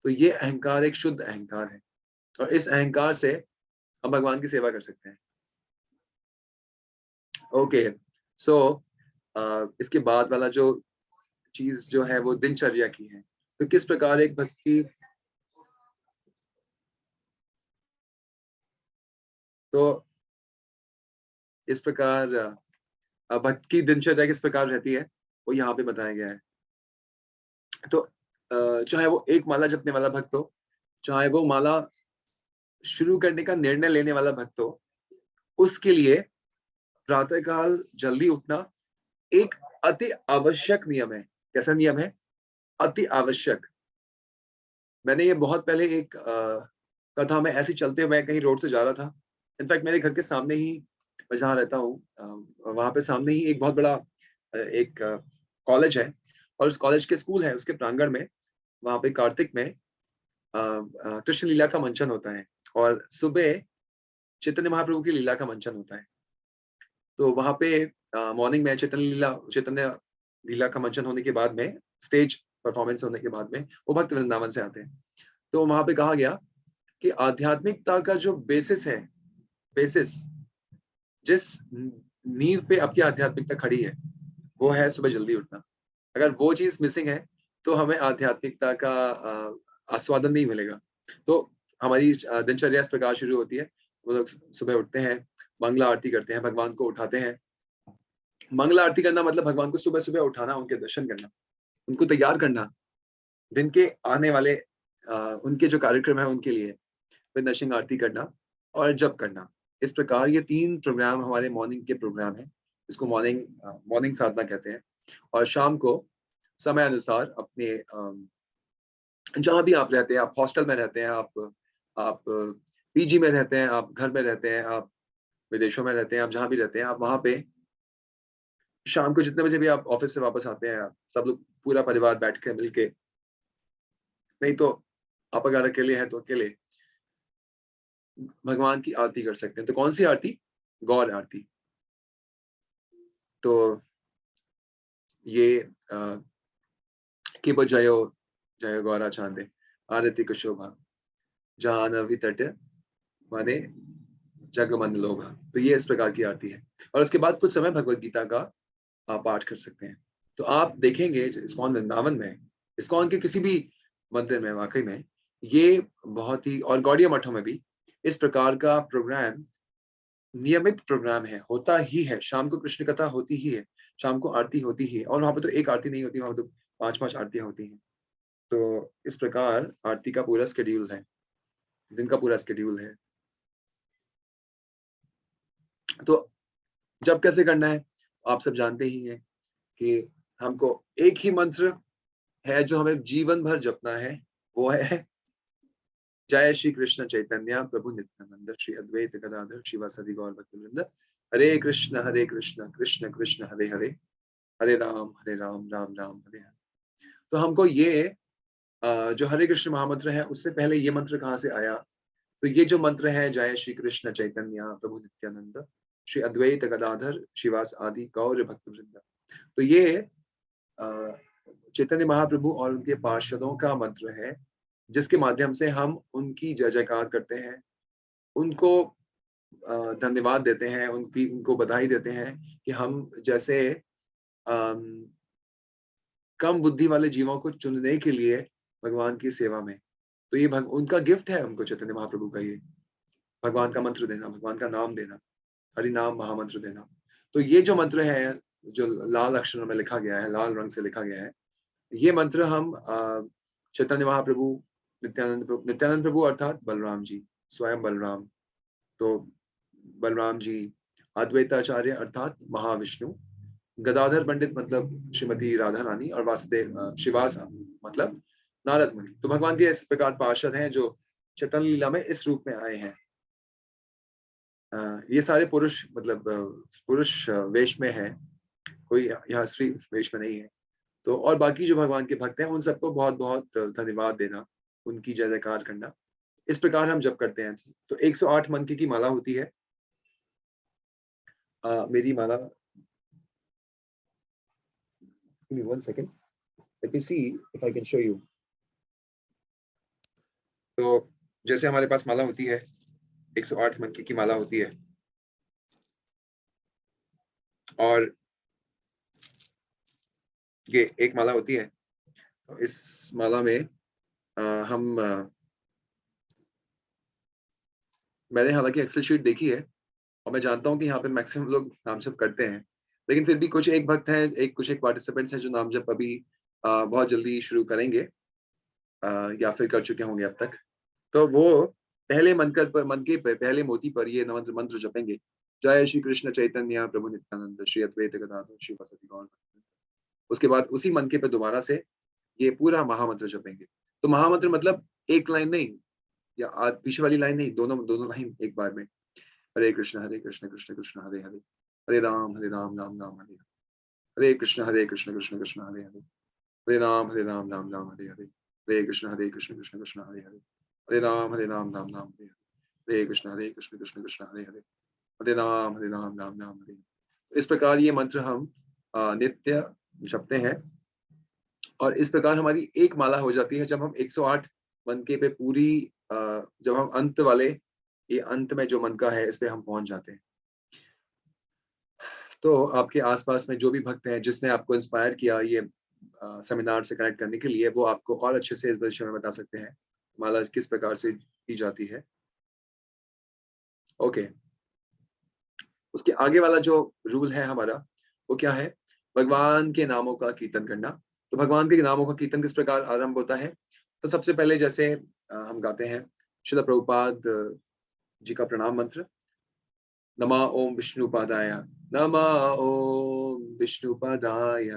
तो ये अहंकार एक शुद्ध अहंकार है और इस अहंकार से हम भगवान की सेवा कर सकते हैं। ओके, सो इसके बाद वाला जो चीज़ जो है वो दिनचर्या की है। तो किस प्रकार एक भक्ति, तो इस प्रकार भक्त की दिनचर्या किस प्रकार रहती है, वो यहाँ पे बताया गया है। तो चाहे वो एक माला जपने वाला भक्त हो, चाहे वो माला शुरू करने का निर्णय लेने वाला भक्त हो, उसके लिए प्रातः काल जल्दी उठना एक अति आवश्यक नियम है। कैसा नियम है? अति आवश्यक। मैंने ये बहुत पहले एक कथा में ऐसे चलते हुए कहीं रोड से जा रहा था। इनफैक्ट मेरे घर के सामने ही, मैं जहाँ रहता हूँ वहाँ पे सामने ही एक बहुत बड़ा एक कॉलेज है और उस कॉलेज के स्कूल है, उसके प्रांगण में वहाँ पे कार्तिक में कृष्ण लीला का मंचन होता है और सुबह चैतन्य महाप्रभु की लीला का मंचन होता है। तो वहाँ पे मॉर्निंग में चैतन्य लीला का मंचन होने के बाद में, स्टेज परफॉर्मेंस होने के बाद में वो भक्त वृंदावन से आते हैं। तो वहाँ पे कहा गया कि आध्यात्मिकता का जो बेसिस, जिस नींव पे आपकी आध्यात्मिकता खड़ी है, वो है सुबह जल्दी उठना। अगर वो चीज़ मिसिंग है, तो हमें आध्यात्मिकता का आस्वादन नहीं मिलेगा। तो हमारी दिनचर्या इस प्रकार शुरू होती है। वो लोग सुबह उठते हैं, मंगला आरती करते हैं, भगवान को उठाते हैं। मंगला आरती करना मतलब भगवान को सुबह-सुबह उठाना, उनके दर्शन करना, उनको तैयार करना, दिन के आने वाले उनके जो कार्यक्रम है उनके लिए। फिर नशिंग आरती करना और जप करना। इस प्रकार ये 3 प्रोग्राम हमारे मॉर्निंग के प्रोग्राम हैं। इसको मॉर्निंग साधना कहते हैं। और शाम को समय अनुसार अपने जहाँ भी आप रहते हैं, आप हॉस्टल में रहते हैं, आप पीजी में रहते हैं, आप घर में रहते हैं, आप विदेशों में रहते हैं, आप जहाँ भी रहते हैं, आप वहाँ पे शाम को जितने बजे भी आप ऑफ़िस से वापस आते हैं, आप सब लोग पूरा परिवार बैठ के मिल के, नहीं तो आप अगर अकेले हैं तो अकेले भगवान की आरती कर सकते हैं। तो कौन-सी आरती? गौर आरती। तो ये अ, "किब जयो जय गौरा चाँदे, आरती को शोभा, जाह्नवी तट माने जग मन लोभा।" तो ये इस प्रकार की आरती है और उसके बाद कुछ समय भगवद गीता का आप पाठ कर सकते हैं। तो आप देखेंगे ज इस्कॉन वृंदावन में, इस्कॉन के किसी भी मंदिर में वाक़ई में ये बहुत ही, और गौड़िया मठों में भी इस प्रकार का प्रोग्राम नियमित प्रोग्राम है, होता ही है। शाम को कृष्ण कथा होती ही है, शाम को आरती होती ही है और वहाँ पे तो एक आरती नहीं होती, वहाँ पे तो 5-5 आरतियाँ होती हैं। तो इस प्रकार आरती का पूरा शेड्यूल है, दिन का पूरा शेड्यूल है। तो जप कैसे करना है? आप सब जानते ही हैं कि हमको एक ही मंत्र है जो हमें जीवन भर जपना है, वो है जय श्री कृष्ण चैतन्य प्रभु नित्यानंद श्री अद्वैत गदाधर शिवासादि गौर भक्तवृंद। हरे कृष्ण कृष्ण कृष्ण हरे हरे, हरे राम राम राम हरे हरे। तो हमको ये जो हरे कृष्ण महामंत्र है, उससे पहले ये मंत्र कहाँ से आया? तो ये जो मंत्र है, जय श्री कृष्ण चैतन्य प्रभु नित्यानंद श्री अद्वैत गदाधर शिवास आदि गौर भक्तवृंद। तो ये अ, चैतन्य महाप्रभु और उनके पार्षदों का मंत्र है, जिसके माध्यम से हम उनकी जय जयकार करते हैं, उनको धन्यवाद देते हैं, उनको बधाई देते हैं कि हम जैसे अम, कम बुद्धि वाले जीवों को चुनने के लिए भगवान की सेवा में। तो ये भग उनका गिफ्ट है हमको, चैतन्य महाप्रभु का ये, भगवान का मंत्र देना, भगवान का नाम देना, हरि नाम महामंत्र देना। तो ये जो मंत्र है, जो लाल अक्षरों में लिखा गया है, लाल रंग से लिखा गया है, ये मंत्र हम चैतन्य महाप्रभु, नित्यानंद प्रभु अर्थात बलराम जी, स्वयं बलराम। तो बलराम जी, अद्वैताचार्य अर्थात महाविष्णु, गदाधर पंडित मतलब श्रीमती राधा रानी, और वासुदेव श्रीवास मतलब नारद मुनि। तो भगवान के इस प्रकार पार्षद हैं जो चैतन्य लीला में इस रूप में आए हैं। ये सारे पुरुष मतलब पुरुष वेश में हैं, कोई यहाँ स्त्री वेश में नहीं है। तो और बाकी जो भगवान के भक्त हैं उन सबको बहुत-बहुत धन्यवाद देना, उनकी जय-जयकार करना। इस प्रकार हम जप करते हैं। तो 108 मंत्र की माला होती है। मेरी माला, give me 1 second. Let me see if I can show you. तो जैसे हमारे पास माला होती है, 108 मंत्र की माला होती है, और ये एक माला होती है। तो इस माला में हम मैंने हालाँकि एक्सेल शीट देखी है और मैं जानता हूँ कि यहाँ पे मैक्सिमम लोग नाम जप करते हैं। लेकिन फिर भी कुछ एक भक्त हैं, कुछ एक पार्टिसिपेंट्स हैं जो नाम जप अभी बहुत जल्दी शुरू करेंगे, या फिर कर चुके होंगे अब तक। तो वो पहले मन के पहले मोती पर ये मंत्र मंत्र जपेंगे। जय श्री कृष्ण चैतन्य प्रभु नित्यानंद श्री अद्वैत गदाधर श्री वासुदेव गौर भक्त। उसके बाद उसी मनके पे दोबारा से ये पूरा महामंत्र जपेंगे। तो महामंत्र मतलब एक लाइन नहीं, या पीछे वाली लाइन नहीं, दोनों दोनों लाइन एक बार में। हरे कृष्ण कृष्ण कृष्ण हरे हरे, हरे राम राम राम हरे हरे, हरे कृष्ण कृष्ण कृष्ण हरे हरे, हरे राम राम राम हरे हरे, हरे कृष्ण कृष्ण कृष्ण हरे हरे, हरे राम राम राम हरे हरे, हरे कृष्ण कृष्ण कृष्ण हरे हरे, हरे राम राम राम हरे हरे। इस प्रकार ये मंत्र हम नित्य जपते हैं, और इस प्रकार हमारी एक माला हो जाती है जब हम 108 मनके पे पूरी जब हम अंत वाले, ये अंत में जो मनका है इस पे हम पहुंच जाते हैं। तो आपके आसपास में जो भी भक्त हैं जिसने आपको इंस्पायर किया ये सेमिनार से कनेक्ट करने के लिए, वो आपको और अच्छे से इस विषय में बता सकते हैं माला किस प्रकार से की जाती है। ओके, उसके आगे वाला जो रूल है हमारा, वो क्या है? भगवान के नामों का कीर्तन करना। तो भगवान के नामों का कीर्तन किस प्रकार आरंभ होता है? तो सबसे पहले जैसे हम गाते हैं श्रील प्रभुपाद जी का प्रणाम मंत्र, नमः ओम विष्णुपादाय, नमः ओम विष्णुपादाय,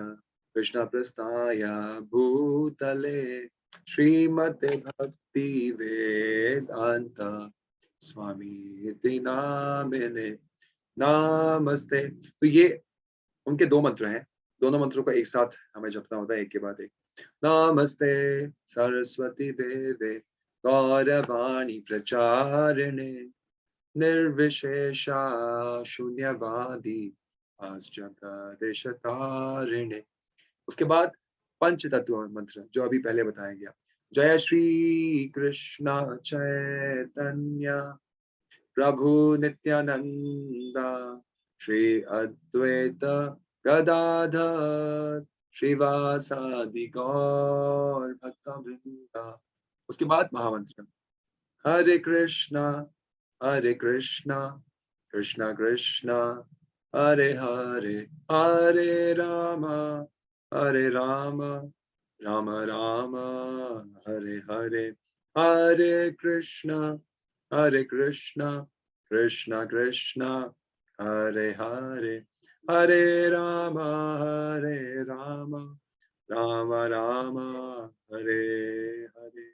कृष्ण प्रस्थाय भूतले, श्रीमते भक्ति वेदांत स्वामी इति नामिने नमस्ते। तो ये उनके 2 मंत्र हैं। दोनों मंत्रों को एक साथ हमें जपना होता है, एक के बाद एक। नमस्ते सरस्वती देवे गौरवाणी प्रचारिणे, निर्विशेषा शून्यवादी जगदीशतारिणे। उसके बाद पंच तत्व मंत्र जो अभी पहले बताया गया। जय श्री कृष्ण चैतन्य प्रभु नित्यानंदा, श्री अद्वैत गदाधर श्रीवासादि गौर भक्तवृंदा। उसके बाद महामंत्र, हरे कृष्णा कृष्णा कृष्णा हरे हरे, हरे राम राम राम हरे हरे, हरे कृष्णा कृष्णा कृष्णा हरे हरे, हरे राम राम राम हरे हरे।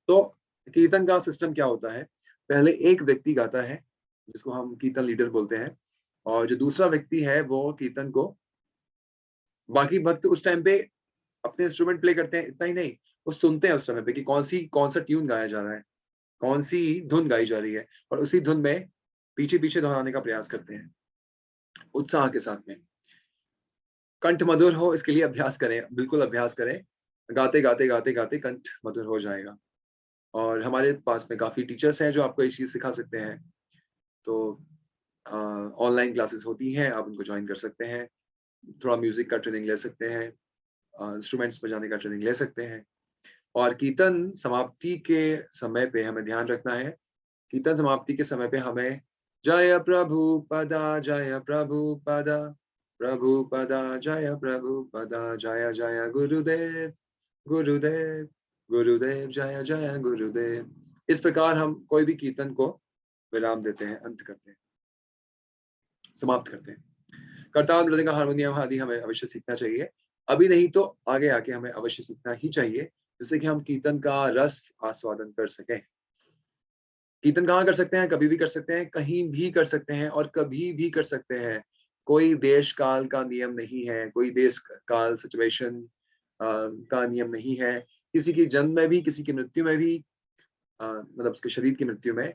तो कीर्तन का सिस्टम क्या होता है? पहले एक व्यक्ति गाता है जिसको हम कीर्तन लीडर बोलते हैं, और जो दूसरा व्यक्ति है वो कीर्तन को, बाकी भक्त उस टाइम पे अपने इंस्ट्रूमेंट प्ले करते हैं, इतना ही नहीं, वो सुनते हैं उस समय पे कि कौन सा ट्यून गाया जा रहा है, कौन सी धुन गाई जा रही है, और उसी धुन में पीछे पीछे दोहराने का प्रयास करते हैं उत्साह के साथ में। कंठ मधुर हो इसके लिए अभ्यास करें, बिल्कुल अभ्यास करें। गाते गाते गाते गाते कंठ मधुर हो जाएगा। और हमारे पास में काफी टीचर्स हैं जो आपको ये चीज सिखा सकते हैं। तो ऑनलाइन क्लासेस होती हैं, आप उनको ज्वाइन कर सकते हैं। थोड़ा म्यूजिक का ट्रेनिंग ले सकते हैं, इंस्ट्रूमेंट्स बजाने का ट्रेनिंग ले सकते हैं। और कीर्तन समाप्ति के समय पे हमें ध्यान रखना है, कीर्तन समाप्ति के समय पे हमें जय प्रभु पदा, जय प्रभु पदा, प्रभु पदा, जय प्रभु पदा, जय जय गुरुदेव गुरुदेव, गुरुदेव जय जय गुरुदेव। इस प्रकार हम कोई भी कीर्तन को विराम देते हैं, अंत करते हैं, समाप्त करते हैं। करताल, मृदंग, हारमोनियम आदि हमें अवश्य सीखना चाहिए। अभी नहीं तो आगे आके हमें अवश्य सीखना ही चाहिए, जिससे कि हम कीर्तन का रस आस्वादन कर सकें। कीर्तन कहाँ कर सकते हैं? कभी भी कर सकते हैं, कहीं भी कर सकते हैं और कभी भी कर सकते हैं। कोई देश काल का नियम नहीं है, कोई देश काल सिचुएशन का नियम नहीं है। किसी की जन्म में भी, किसी की मृत्यु में भी, मतलब उसके शरीर की मृत्यु में,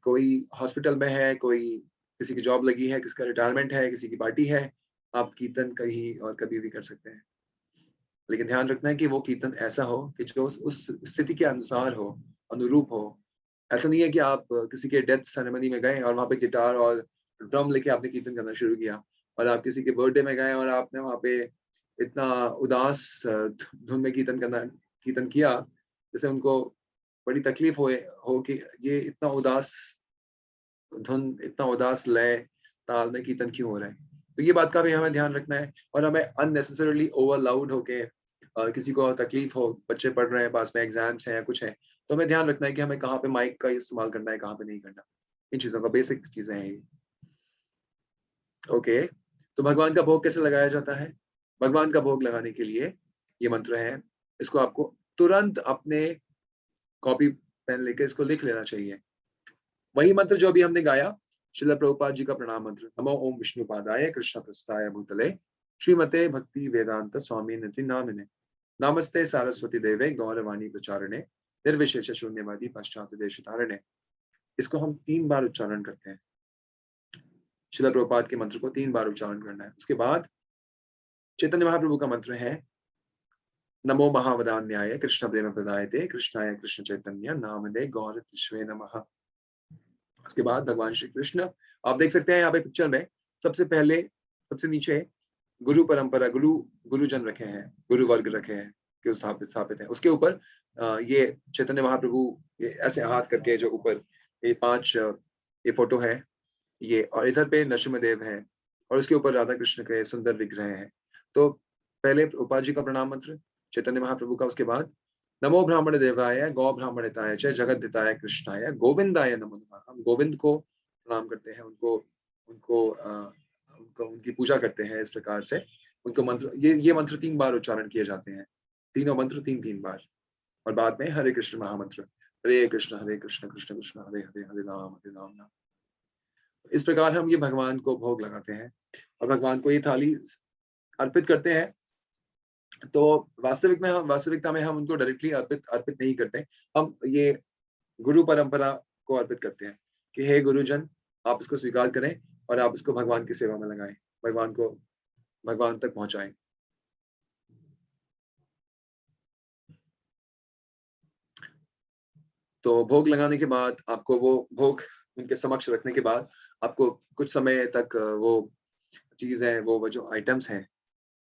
कोई हॉस्पिटल में है, कोई किसी की जॉब लगी है, किसी का रिटायरमेंट है, किसी की पार्टी है, आप कीर्तन कहीं और कभी भी कर सकते हैं। लेकिन ध्यान रखना है कि वो कीर्तन ऐसा हो कि जो उस स्थिति के अनुसार हो, अनुरूप हो। ऐसा नहीं है कि आप किसी के डेथ सेरेमनी में गए और वहाँ पे गिटार और ड्रम लेके आपने कीर्तन करना शुरू किया, और आप किसी के बर्थडे में गए और आपने वहाँ पे इतना उदास धुन में कीर्तन किया, जैसे उनको बड़ी तकलीफ हो कि ये इतना उदास धुन, इतना उदास लय, ताल में कीर्तन क्यों हो रहा है? तो ये बात का भी हमें ध्यान रखना है, और हमें अननेसेसरीली ओवर लाउड होके किसी को तकलीफ हो, बच्चे पढ़ रहे हैं, पास में एग्ज़ाम्स हैं या कुछ है, तो हमें ध्यान रखना है कि हमें कहाँ पे माइक का इस्तेमाल करना है, कहाँ पे नहीं करना। इन चीज़ों का बेसिक चीज़ें हैं ये। ओके, तो भगवान का भोग कैसे लगाया जाता है? भगवान का भोग लगाने के लिए ये मंत्र है, इसको आपको तुरंत अपने कॉपी पेन लेके इसको लिख लेना चाहिए। वही मंत्र जो अभी हमने गाया, श्रील प्रभुपाद जी का प्रणाम मंत्र, नमो ओम विष्णुपादाय कृष्ण प्रस्थाय भूतले श्रीमते भक्ति वेदांत स्वामी निति नामिने, नमस्ते सारस्वती देवे गौरवाणी प्रचारणे निर्विशेष शून्यवादी पश्चात देश तारणे। इसको हम 3 बार उच्चारण करते हैं। श्रील प्रभुपाद के मंत्र को 3 बार उच्चारण करना है। उसके बाद चैतन्य महाप्रभु का मंत्र है, नमो महावदान्याय कृष्ण प्रेम प्रदायते कृष्णाय कृष्ण चैतन्य नामदे गौर तिष्वे नमः। उसके बाद भगवान श्री कृष्ण, आप देख सकते हैं यहाँ पे पिक्चर में, सबसे पहले सबसे नीचे गुरु परंपरा, गुरुजन रखे हैं, गुरु वर्ग रखे हैं, जो स्थापित स्थापित है। उसके ऊपर ये चैतन्य महाप्रभु, ये ऐसे हाथ करके जो ऊपर ये 5 ये फोटो है ये, और इधर पे नरसिम्हदेव है, और उसके ऊपर राधा कृष्ण के सुंदर विग्रह हैं। तो पहले प्रभुपाद जी का प्रणाम मंत्र चैतन्य महाप्रभु का, उसके बाद नमो ब्राह्मण देवाय गौ ब्राह्मणिताय च जगद्धिताय कृष्णाय गोविंदाय नमो नमः। हम गोविंद को प्रणाम करते हैं, उनको उनको उनको उनकी पूजा करते हैं इस प्रकार से। उनको मंत्र, ये मंत्र 3 बार उच्चारण किए जाते हैं। तीनों मंत्र 3-3 बार, और बाद में हरे कृष्ण महामंत्र, हरे कृष्ण कृष्ण कृष्ण हरे हरे, हरे राम राम। इस प्रकार हम ये भगवान को भोग लगाते हैं और भगवान को ये थाली अर्पित करते हैं। तो वास्तविकता में हम उनको डायरेक्टली अर्पित अर्पित नहीं करते। हम ये गुरु परंपरा को अर्पित करते हैं कि हे गुरुजन, आप इसको स्वीकार करें और आप इसको भगवान की सेवा में लगाएँ, भगवान को भगवान तक पहुँचाएँ। तो भोग लगाने के बाद आपको वो भोग उनके समक्ष रखने के बाद आपको कुछ समय तक वो चीज़ें, वो जो आइटम्स हैं,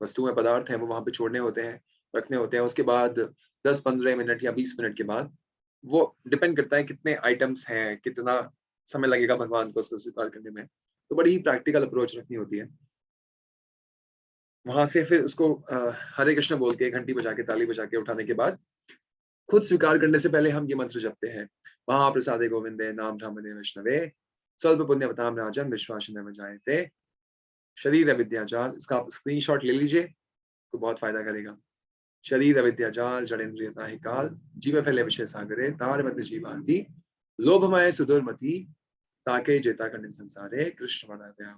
वस्तुएँ, पदार्थ हैं, वो वहाँ पे छोड़ने होते हैं, रखने होते हैं। उसके बाद 10-15 मिनट या 20 मिनट के बाद, वो डिपेंड करता है कितने आइटम्स हैं, कितना समय लगेगा भगवान को उसको स्वीकार करने में। तो बड़ी ही प्रैक्टिकल अप्रोच रखनी होती है। वहाँ से फिर उसको हरे कृष्ण बोल के, घंटी बजा के, ताली बजा के उठाने के बाद, खुद स्वीकार करने से पहले हम ये मंत्र जपते हैं। महाप्रसादे गोविंदे नाम ब्रह्मणे वैष्णवे स्वल्प पुण्यवताम राजन विश्वासिनः जायते शरीर अविद्या जाल। इसका आप स्क्रीनशॉट ले लीजिए, तो बहुत फायदा करेगा। शरीर अविद्या जाल जड़ेन्द्रियता ही काल, जीव फैले विषय सागरे तार मत जीवांति लोभमय सुदुर्मति ताके जेता करने संसारे कृष्ण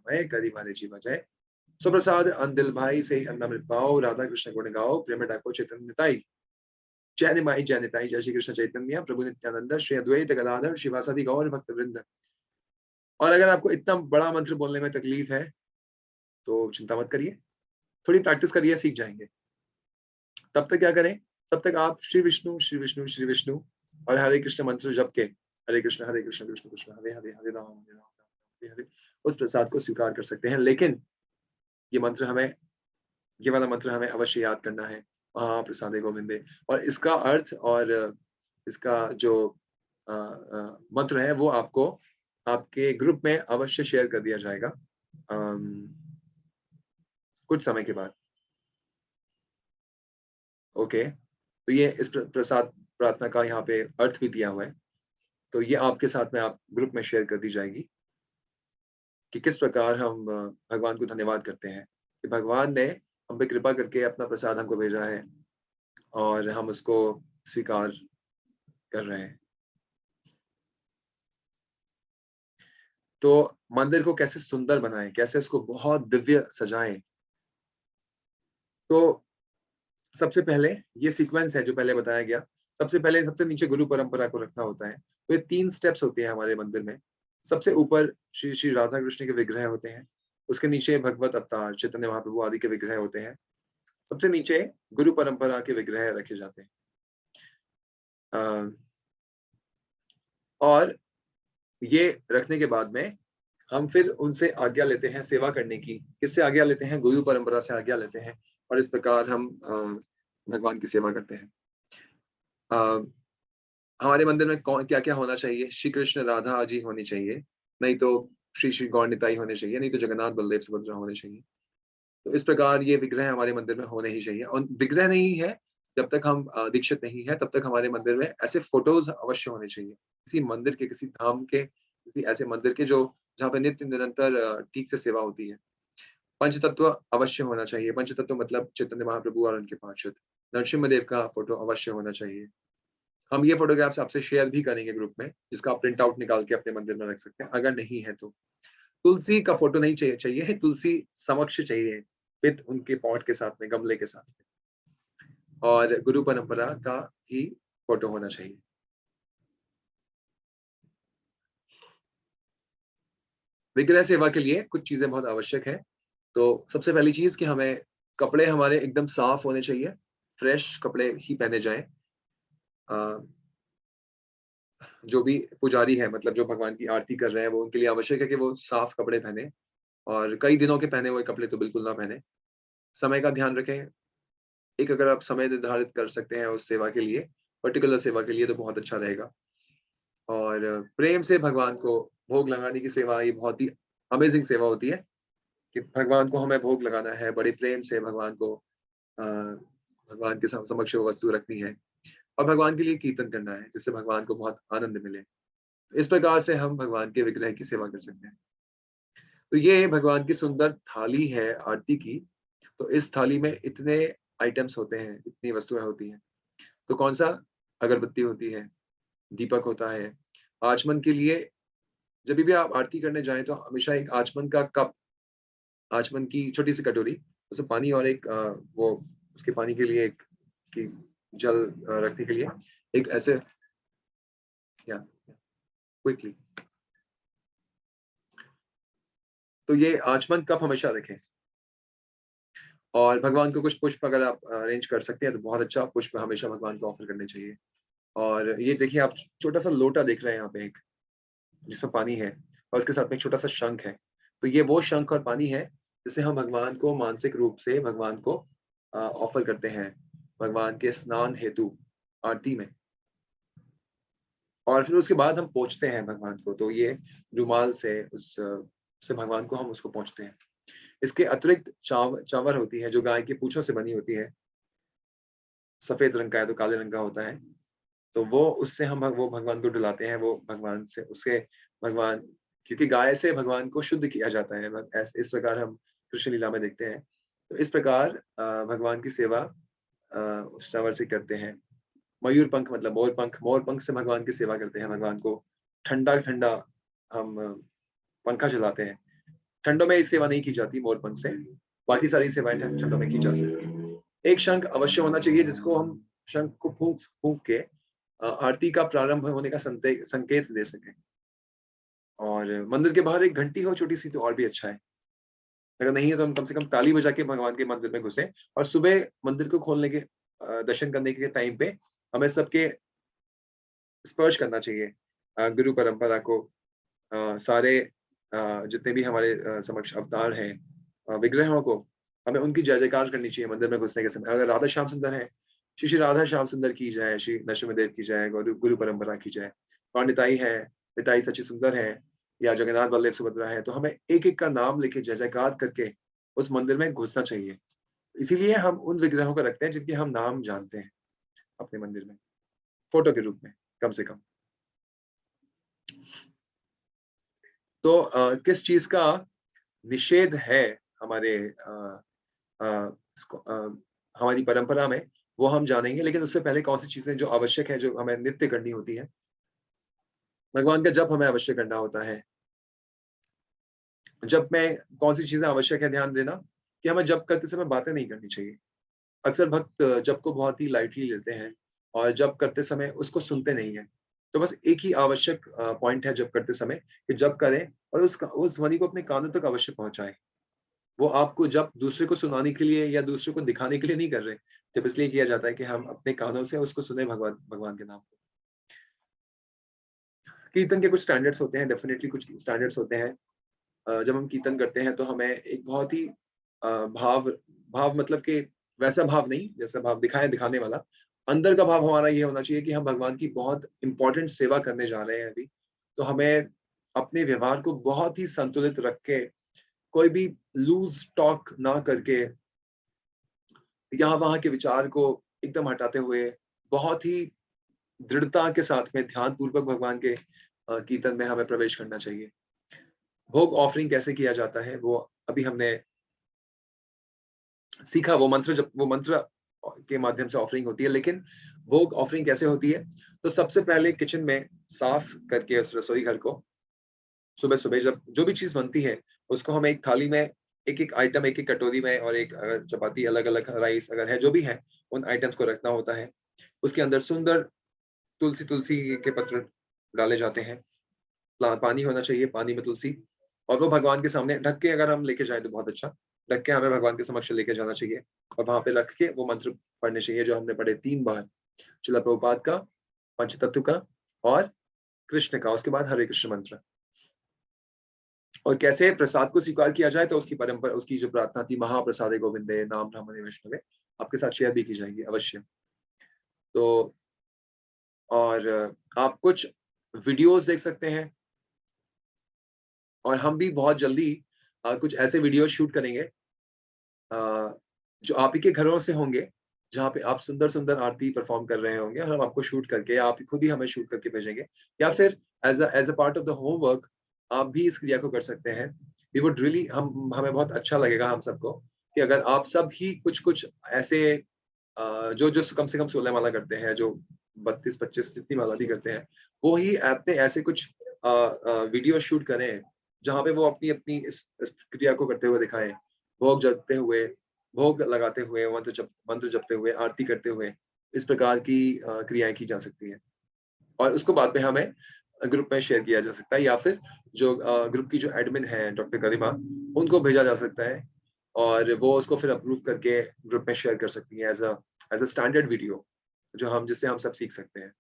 वय करी मारे जीवा जय। सुप्रसाद अन दिल भाई से अन्नामृत पाओ, राधा कृष्ण गुण गाओ, प्रेम डाको चैतन्य निताई, जय निमाई जय निताई, जय श्री कृष्ण चैतन्य प्रभु नित्यानंद श्री अद्वैत गदाधर शिवासादि गौर भक्त वृंद। और अगर आपको इतना बड़ा मंत्र बोलने में तकलीफ है, तो चिंता मत करिए, थोड़ी प्रैक्टिस करिए, सीख जाएंगे। तब तक क्या करें? तब तक आप श्री विष्णु श्री विष्णु श्री विष्णु और हरे कृष्ण मंत्र जप के, हरे कृष्ण कृष्ण कृष्ण हरे हरे, हरे राम हरे राम राम हरे हरे, उस प्रसाद को स्वीकार कर सकते हैं। लेकिन ये मंत्र हमें, ये वाला मंत्र हमें अवश्य याद करना है, महाप्रसादे गोविंदे। और इसका अर्थ और इसका जो मंत्र है, वो आपको आपके ग्रुप में अवश्य शेयर कर दिया जाएगा कुछ समय के बाद। ओके, तो ये इस प्रसाद प्रार्थना का यहाँ पे अर्थ भी दिया हुआ है। तो ये आपके साथ में आप ग्रुप में शेयर कर दी जाएगी कि किस प्रकार हम भगवान को धन्यवाद करते हैं कि भगवान ने हम पे कृपा करके अपना प्रसाद हमको भेजा है और हम उसको स्वीकार कर रहे हैं। तो मंदिर को कैसे सुंदर बनाएँ, कैसे उसको बहुत दिव्य सजाएँ। तो सबसे पहले ये सीक्वेंस है जो पहले बताया गया। सबसे पहले सबसे नीचे गुरु परंपरा को रखना होता है। तो ये 3 स्टेप्स होते हैं हमारे मंदिर में। सबसे ऊपर श्री श्री राधा कृष्ण के विग्रह होते हैं। उसके नीचे भगवत अवतार, चैतन्य महाप्रभु आदि के विग्रह होते हैं। सबसे नीचे गुरु परंपरा के विग्रह रखे जाते हैं। अ, और ये रखने के बाद में हम फिर उनसे आज्ञा लेते हैं सेवा करने की। किससे आज्ञा लेते हैं? गुरु परंपरा से आज्ञा लेते हैं और इस प्रकार हम भगवान की सेवा करते हैं। अ, हमारे मंदिर में कौन क्या-क्या होना चाहिए? श्री कृष्ण, राधा जी होनी चाहिए, नहीं तो श्री श्री गौर निताई होने चाहिए, नहीं तो जगन्नाथ, बलदेव, सुभद्रा होने चाहिए। तो इस प्रकार ये विग्रह हमारे मंदिर में होने ही चाहिए और विग्रह नहीं है, जब तक हम दीक्षित नहीं है, तब तक हमारे मंदिर में ऐसे फ़ोटोज़ अवश्य होने चाहिए। किसी मंदिर के, किसी धाम के, किसी ऐसे मंदिर के जो जहाँ पे नित्य निरंतर ठीक से सेवा होती है। पंचतत्व अवश्य होना चाहिए। पंचतत्व मतलब चैतन्य महाप्रभु और उनके पार्षद। नरसिम्हा का फ़ोटो अवश्य होना चाहिए। हम ये फ़ोटोग्राफ्स आपसे शेयर भी करेंगे ग्रुप में, जिसका आप प्रिंट आउट निकाल के अपने मंदिर में रख सकते हैं, अगर नहीं है तो। तुलसी का फ़ोटो नहीं चाहिए, तुलसी समक्ष चाहिए, विद उनके पॉट के साथ में, गमले के साथ में और गुरु परंपरा का ही फ़ोटो होना चाहिए। विग्रह सेवा के लिए कुछ चीज़ें बहुत आवश्यक हैं। तो सबसे पहली चीज़ कि हमें कपड़े हमारे एकदम साफ होने चाहिए, फ्रेश कपड़े ही पहने जाएँ। अ, जो भी पुजारी है मतलब जो भगवान की आरती कर रहे हैं, वो उनके लिए आवश्यक है कि वो साफ कपड़े पहने और कई दिनों के पहने हुए कपड़े तो बिल्कुल ना पहने। समय का ध्यान रखें, एक अगर आप समय निर्धारित कर सकते हैं उस सेवा के लिए, पर्टिकुलर सेवा के लिए तो बहुत अच्छा रहेगा और प्रेम से भगवान को भोग लगाने की सेवा ये बहुत ही अमेज़िंग सेवा होती है कि भगवान को हमें भोग लगाना है, बड़े प्रेम से भगवान को भगवान के समक्ष वो वस्तु रखनी है और भगवान के लिए कीर्तन करना है, जिससे भगवान को बहुत आनंद मिले। इस प्रकार से हम भगवान के विग्रह की सेवा कर सकते हैं। तो ये भगवान की सुंदर थाली है आरती की, तो इस थाली में इतने आइटम्स होते हैं, इतनी वस्तुएँ होती हैं। तो कौन-सा अगरबत्ती होती है, दीपक होता है, आचमन के लिए जभी भी आप आरती करने जाएँ तो हमेशा एक आचमन का कप, आचमन की छोटी-सी कटोरी, उसमें पानी और एक वो उसके पानी के लिए एक कि जल रखने के लिए एक ऐसे या क्विकली तो ये आचमन कप हमेशा रखें और भगवान को कुछ पुष्प अगर आप अरेंज कर सकते हैं तो बहुत अच्छा, पुष्प हमेशा भगवान को ऑफ़र करने चाहिए। और ये देखिए आप छोटा-सा लोटा देख रहे हैं यहाँ पे एक, जिसमें पानी है और उसके साथ में एक छोटा-सा शंख है। तो ये वो शंख और पानी है, जिसे हम भगवान को मानसिक रूप से भगवान को ऑफ़र करते हैं, भगवान के स्नान हेतु आरती में। और फिर उसके बाद हम पोंछते हैं भगवान को, तो ये रुमाल से से भगवान को हम उसको पोंछते हैं। इसके अतिरिक्त चावर होती है, जो गाय की पूँछों से बनी होती है, सफ़ेद रंग का है तो काले रंग का होता है। तो वो उससे हम वो भगवान को डुलाते हैं, वो भगवान से उससे भगवान क्योंकि गाय से भगवान को शुद्ध किया जाता है, इस प्रकार हम कृष्ण लीला में देखते हैं। तो इस प्रकार भगवान की सेवा उस चावर से करते हैं। मयूर पंख मतलब मोर पंख से भगवान की सेवा करते हैं, भगवान को ठंडा-ठंडा हम पंखा चलाते हैं। ठंडों में ये सेवा नहीं की जाती मोर पंख से, बाकी सारी सेवाएँ ठंडों में की जा सकती हैं। एक शंख अवश्य होना चाहिए जिसको हम शंख को फूँक के आरती का प्रारंभ होने का संकेत दे सकें और मंदिर के बाहर एक घंटी हो छोटी-सी तो और भी अच्छा है। अगर नहीं है तो हम कम से कम ताली बजा के भगवान के मंदिर में घुसें और सुबह मंदिर को खोलने के दर्शन करने के टाइम पे हमें सबके स्पर्श करना चाहिए गुरु परंपरा को सारे जितने भी हमारे समक्ष अवतार हैं विग्रहों को हमें उनकी जय-जयकार करनी चाहिए मंदिर में घुसने के समय। अगर राधा श्याम सुंदर हैं, श्री श्री राधा श्याम सुंदर की जय, श्री नरसिम्हा की जय, गुरु गुरु परंपरा की जय। और निताई है, निताई सच्ची सुंदर है या जगन्नाथ बलदेव सुभद्रा है, तो हमें एक-एक का नाम लेके जय-जयकार करके उस मंदिर में घुसना चाहिए। इसीलिए हम उन विग्रहों को रखते हैं जिनके हम नाम जानते हैं। अपने मंदिर में, फोटो के रूप में कम से कम। तो किस चीज़ का निषेध है हमारे इसको हमारी परंपरा में, वो हम जानेंगे, लेकिन उससे पहले कौन-सी चीज़ें जो आवश्यक है, जो हमें नित्य करनी होती है। भगवान का जप हमें अवश्य करना होता है। जप में कौन-सी चीज़ें आवश्यक है ध्यान देना, कि हमें जप करते समय बातें नहीं करनी चाहिए। अक्सर भक्त जप को बहुत ही लाइटली लेते हैं और जप करते समय उसको सुनते नहीं हैं। तो बस एक ही आवश्यक पॉइंट है जप करते समय कि जप करें और उस ध्वनि को अपने कानों तक अवश्य पहुँचाएँ। वो आपको जप दूसरे को सुनाने के लिए या दूसरे को दिखाने के लिए नहीं कर रहे। जब इसलिए किया जाता है कि हम अपने कानों से उसको सुने भगवान भगवान के नाम को। कीर्तन के कुछ स्टैंडर्ड्स होते हैं, डेफिनिटली कुछ स्टैंडर्ड्स होते हैं। जब हम कीर्तन करते हैं तो हमें एक बहुत ही भाव भाव मतलब कि वैसा भाव नहीं, जैसा भाव दिखाए दिखाने वाला। अंदर का भाव हमारा ये होना चाहिए कि हम भगवान की बहुत इम्पोर्टेंट सेवा करने जा रहे हैं अभी। तो हमें अपने व्यवहार को बहुत ही संतुलित रख के, कोई भी लूज़ टॉक ना करके, यहाँ-वहाँ के विचार को एकदम हटाते हुए, बहुत ही दृढ़ता के साथ में ध्यानपूर्वक भगवान के कीर्तन में हमें प्रवेश करना चाहिए। भोग ऑफरिंग कैसे किया जाता है, वो अभी हमने सीखा। वो मंत्र के माध्यम से ऑफरिंग होती है, लेकिन भोग ऑफरिंग कैसे होती है? तो सबसे पहले किचन में साफ करके उस रसोई घर को सुबह-सुबह जब जो भी चीज़ बनती है, उसको हमें एक थाली में एक-एक आइटम एक-एक कटोरी में और एक चपाती अलग-अलग राइस अगर है, जो भी है, उन आइटम्स को रखना होता है। उसके अंदर सुंदर तुलसी के पत्र डाले जाते हैं। पानी होना चाहिए, पानी में तुलसी, और वो भगवान के सामने ढक के अगर हम लेके जाएँ तो बहुत अच्छा। ढक के हमें भगवान के समक्ष लेके जाना चाहिए और वहाँ पे रख के वो मंत्र पढ़ने चाहिए जो हमने पढ़े 3 बार। शिला प्रभुपाद का, पंचतत्व का और कृष्ण का, उसके बाद हरे कृष्ण मंत्र। और कैसे प्रसाद को स्वीकार किया जाए, तो उसकी जो प्रार्थना थी, महाप्रसादे गोविंदे नाम ब्रह्मणे वैष्णवे, आपके साथ शेयर भी की जाएगी अवश्य। तो और आप कुछ वीडियोज़ देख सकते हैं और हम भी बहुत जल्दी कुछ ऐसे वीडियो शूट करेंगे जो आप ही के घरों से होंगे, जहाँ पे आप सुंदर-सुंदर आरती परफ़ॉर्म कर रहे होंगे और हम आपको शूट करके, आप खुद ही हमें शूट करके भेजेंगे, या फिर as a part of the homework आप भी इस क्रिया को कर सकते हैं। वी वुड रियली हम हमें बहुत अच्छा लगेगा हम सबको कि अगर आप सब ही कुछ-कुछ ऐसे जो कम से कम 16 माला करते हैं, जो 32-25 जितनी माला भी करते हैं, वो ही अपने ऐसे कुछ वीडियो शूट करें, जहाँ पे वो अपनी-अपनी इस क्रिया को करते हुए दिखाएँ। भोग जपते हुए, भोग लगाते हुए, मंत्र जपते हुए, आरती करते हुए, इस प्रकार की क्रियाएँ की जा सकती हैं। और उसको बाद में हमें ग्रुप में शेयर किया जा सकता है, या फिर जो ग्रुप की जो एडमिन है डॉक्टर गरिमा, उनको भेजा जा सकता है और वो उसको फिर अप्रूव करके ग्रुप में शेयर कर सकती हैं एज़ अ स्टैंडर्ड वीडियो, जो हम जिससे हम सब सीख सकते हैं।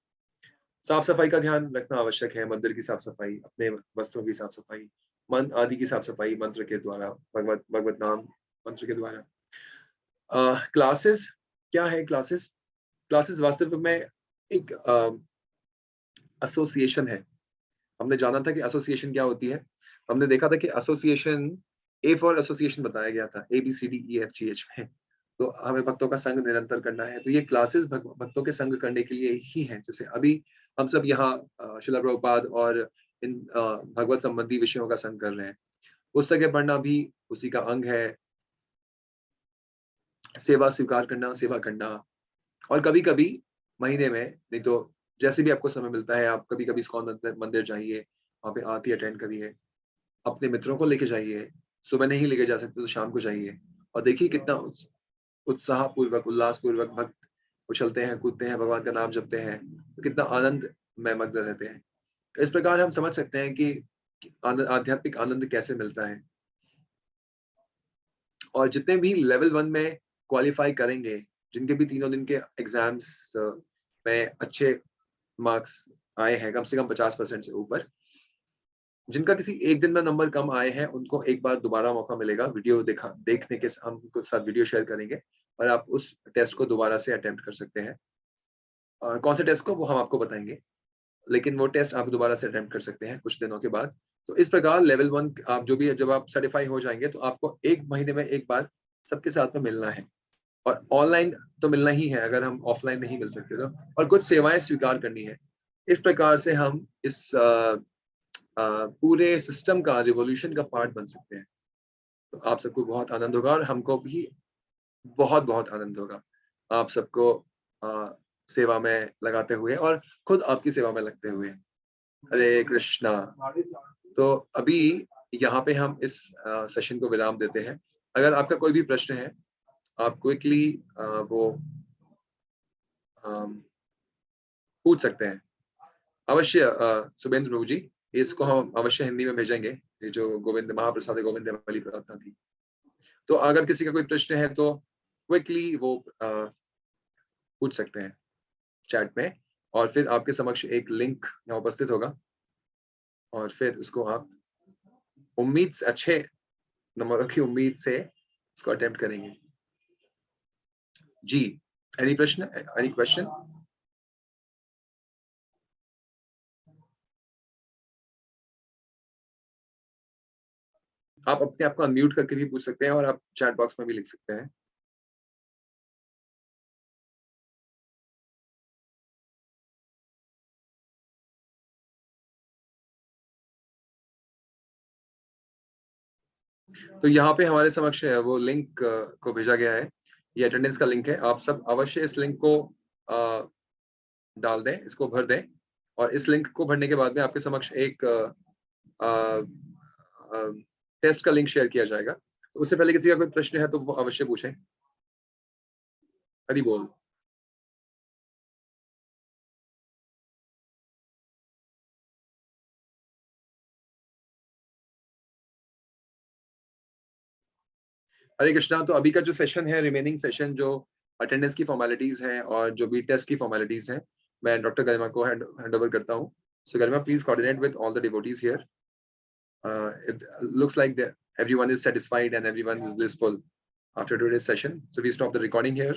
साफ-सफाई का ध्यान रखना आवश्यक है, मंदिर की साफ-सफाई, अपने वस्त्रों की साफ-सफाई, मन आदि की साफ-सफाई मंत्र के द्वारा, भगवत भगवत नाम मंत्र के द्वारा। क्लासेस क्या है क्लासेस? क्लासेस वास्तविक में एक एसोसिएशन है। हमने जाना था कि एसोसिएशन क्या होती है। हमने देखा था कि एसोसिएशन, ए फॉर एसोसिएशन बताया गया था, ABCDEFGH में। तो हमें भक्तों का संग निरंतर करना है। तो ये क्लासेस भक्तों के संग करने के लिए ही हैं। जैसे अभी हम सब यहाँ शिला प्रभुपाद और इन भगवत संबंधी विषयों का संग कर रहे हैं। पुस्तकें पढ़ना भी उसी का अंग है। सेवा स्वीकार करना, सेवा करना, और कभी-कभी महीने में, नहीं तो जैसे भी आपको समय मिलता है, आप कभी-कभी इस्कॉन मंदिर मंदिर जाइए, वहाँ पे आरती अटेंड करिए, अपने मित्रों को लेके जाइए, सुबह नहीं लेके जा सकते तो शाम को जाइए और देखिए कितना उत्साहपूर्वक, उल्लासपूर्वक भक्त उछलते हैं, कूदते हैं, भगवान का नाम जपते हैं, तो कितना आनंद में मग्न रहते हैं। इस प्रकार हम समझ सकते हैं कि आध्यात्मिक आनंद कैसे मिलता है। और जितने भी लेवल 1 में क्वालीफाई करेंगे, जिनके भी तीनों दिन के एग्ज़ाम्स में अच्छे मार्क्स आए हैं, कम से कम 50% से ऊपर, जिनका किसी एक दिन में नंबर कम आए हैं, उनको एक बार दोबारा मौका मिलेगा वीडियो देखने के, हम उनके साथ वीडियो शेयर करेंगे और आप उस टेस्ट को दोबारा से अटेम्प्ट कर सकते हैं। और कौन से टेस्ट को, वो हम आपको बताएँगे, लेकिन वो टेस्ट आप दोबारा से अटेम्प्ट कर सकते हैं कुछ दिनों के बाद। तो इस प्रकार लेवल 1 आप जो भी है, जब आप सर्टिफ़ाई हो जाएँगे, तो आपको 1 महीने में 1 बार सबके साथ में मिलना है। और ऑनलाइन तो मिलना ही है अगर हम ऑफलाइन नहीं मिल सकते तो, और कुछ सेवाएं स्वीकार करनी है। इस प्रकार से हम इस पूरे सिस्टम का, रिवॉल्यूशन का पार्ट बन सकते हैं। तो आप सबको बहुत आनंद होगा और हमको भी बहुत बहुत आनंद होगा आप सबको सेवा में लगाते हुए और खुद आपकी सेवा में लगते हुए। हरे कृष्णा। तो अभी यहाँ पे हम इस सेशन को विराम देते हैं। अगर आपका कोई भी प्रश्न है, आप क्विकली वो पूछ सकते हैं। अवश्य सुबेंद्र प्रभु जी, इसको हम अवश्य हिंदी में भेजेंगे, ये जो गोविंद महाप्रसाद गोविंद वाली प्रार्थना थी। तो अगर किसी का कोई प्रश्न है तो क्विकली वो पूछ सकते हैं चैट में, और फिर आपके समक्ष एक लिंक यहाँ उपस्थित होगा और फिर उसको आप उम्मीद से, अच्छे नंबरों की उम्मीद से इसको अटेम्प्ट करेंगे। जी, एनी प्रश्न, एनी क्वेश्चन? आप अपने आप को अनम्यूट करके भी पूछ सकते हैं और आप चैट बॉक्स में भी लिख सकते हैं। तो यहाँ पे हमारे समक्ष वो लिंक को भेजा गया है, ये अटेंडेंस का लिंक है। आप सब अवश्य इस लिंक को डाल दें, इसको भर दें, और इस लिंक को भरने के बाद में आपके समक्ष एक टेस्ट का लिंक शेयर किया जाएगा। तो उससे पहले किसी का कोई प्रश्न है तो वो अवश्य पूछें। हरि बोल। हरे कृष्णा। तो अभी का जो सेशन है, रिमेनिंग सेशन, जो अटेंडेंस की फॉर्मेलिटीज हैं और जो भी टेस्ट की फॉर्मेलिटीज हैं, मैं डॉक्टर गरिमा को हैंड ओवर करता हूँ। So Garima, please coordinate with all the devotees here. It looks like that everyone is satisfied and everyone is blissful after today's session. So we stop the recording here.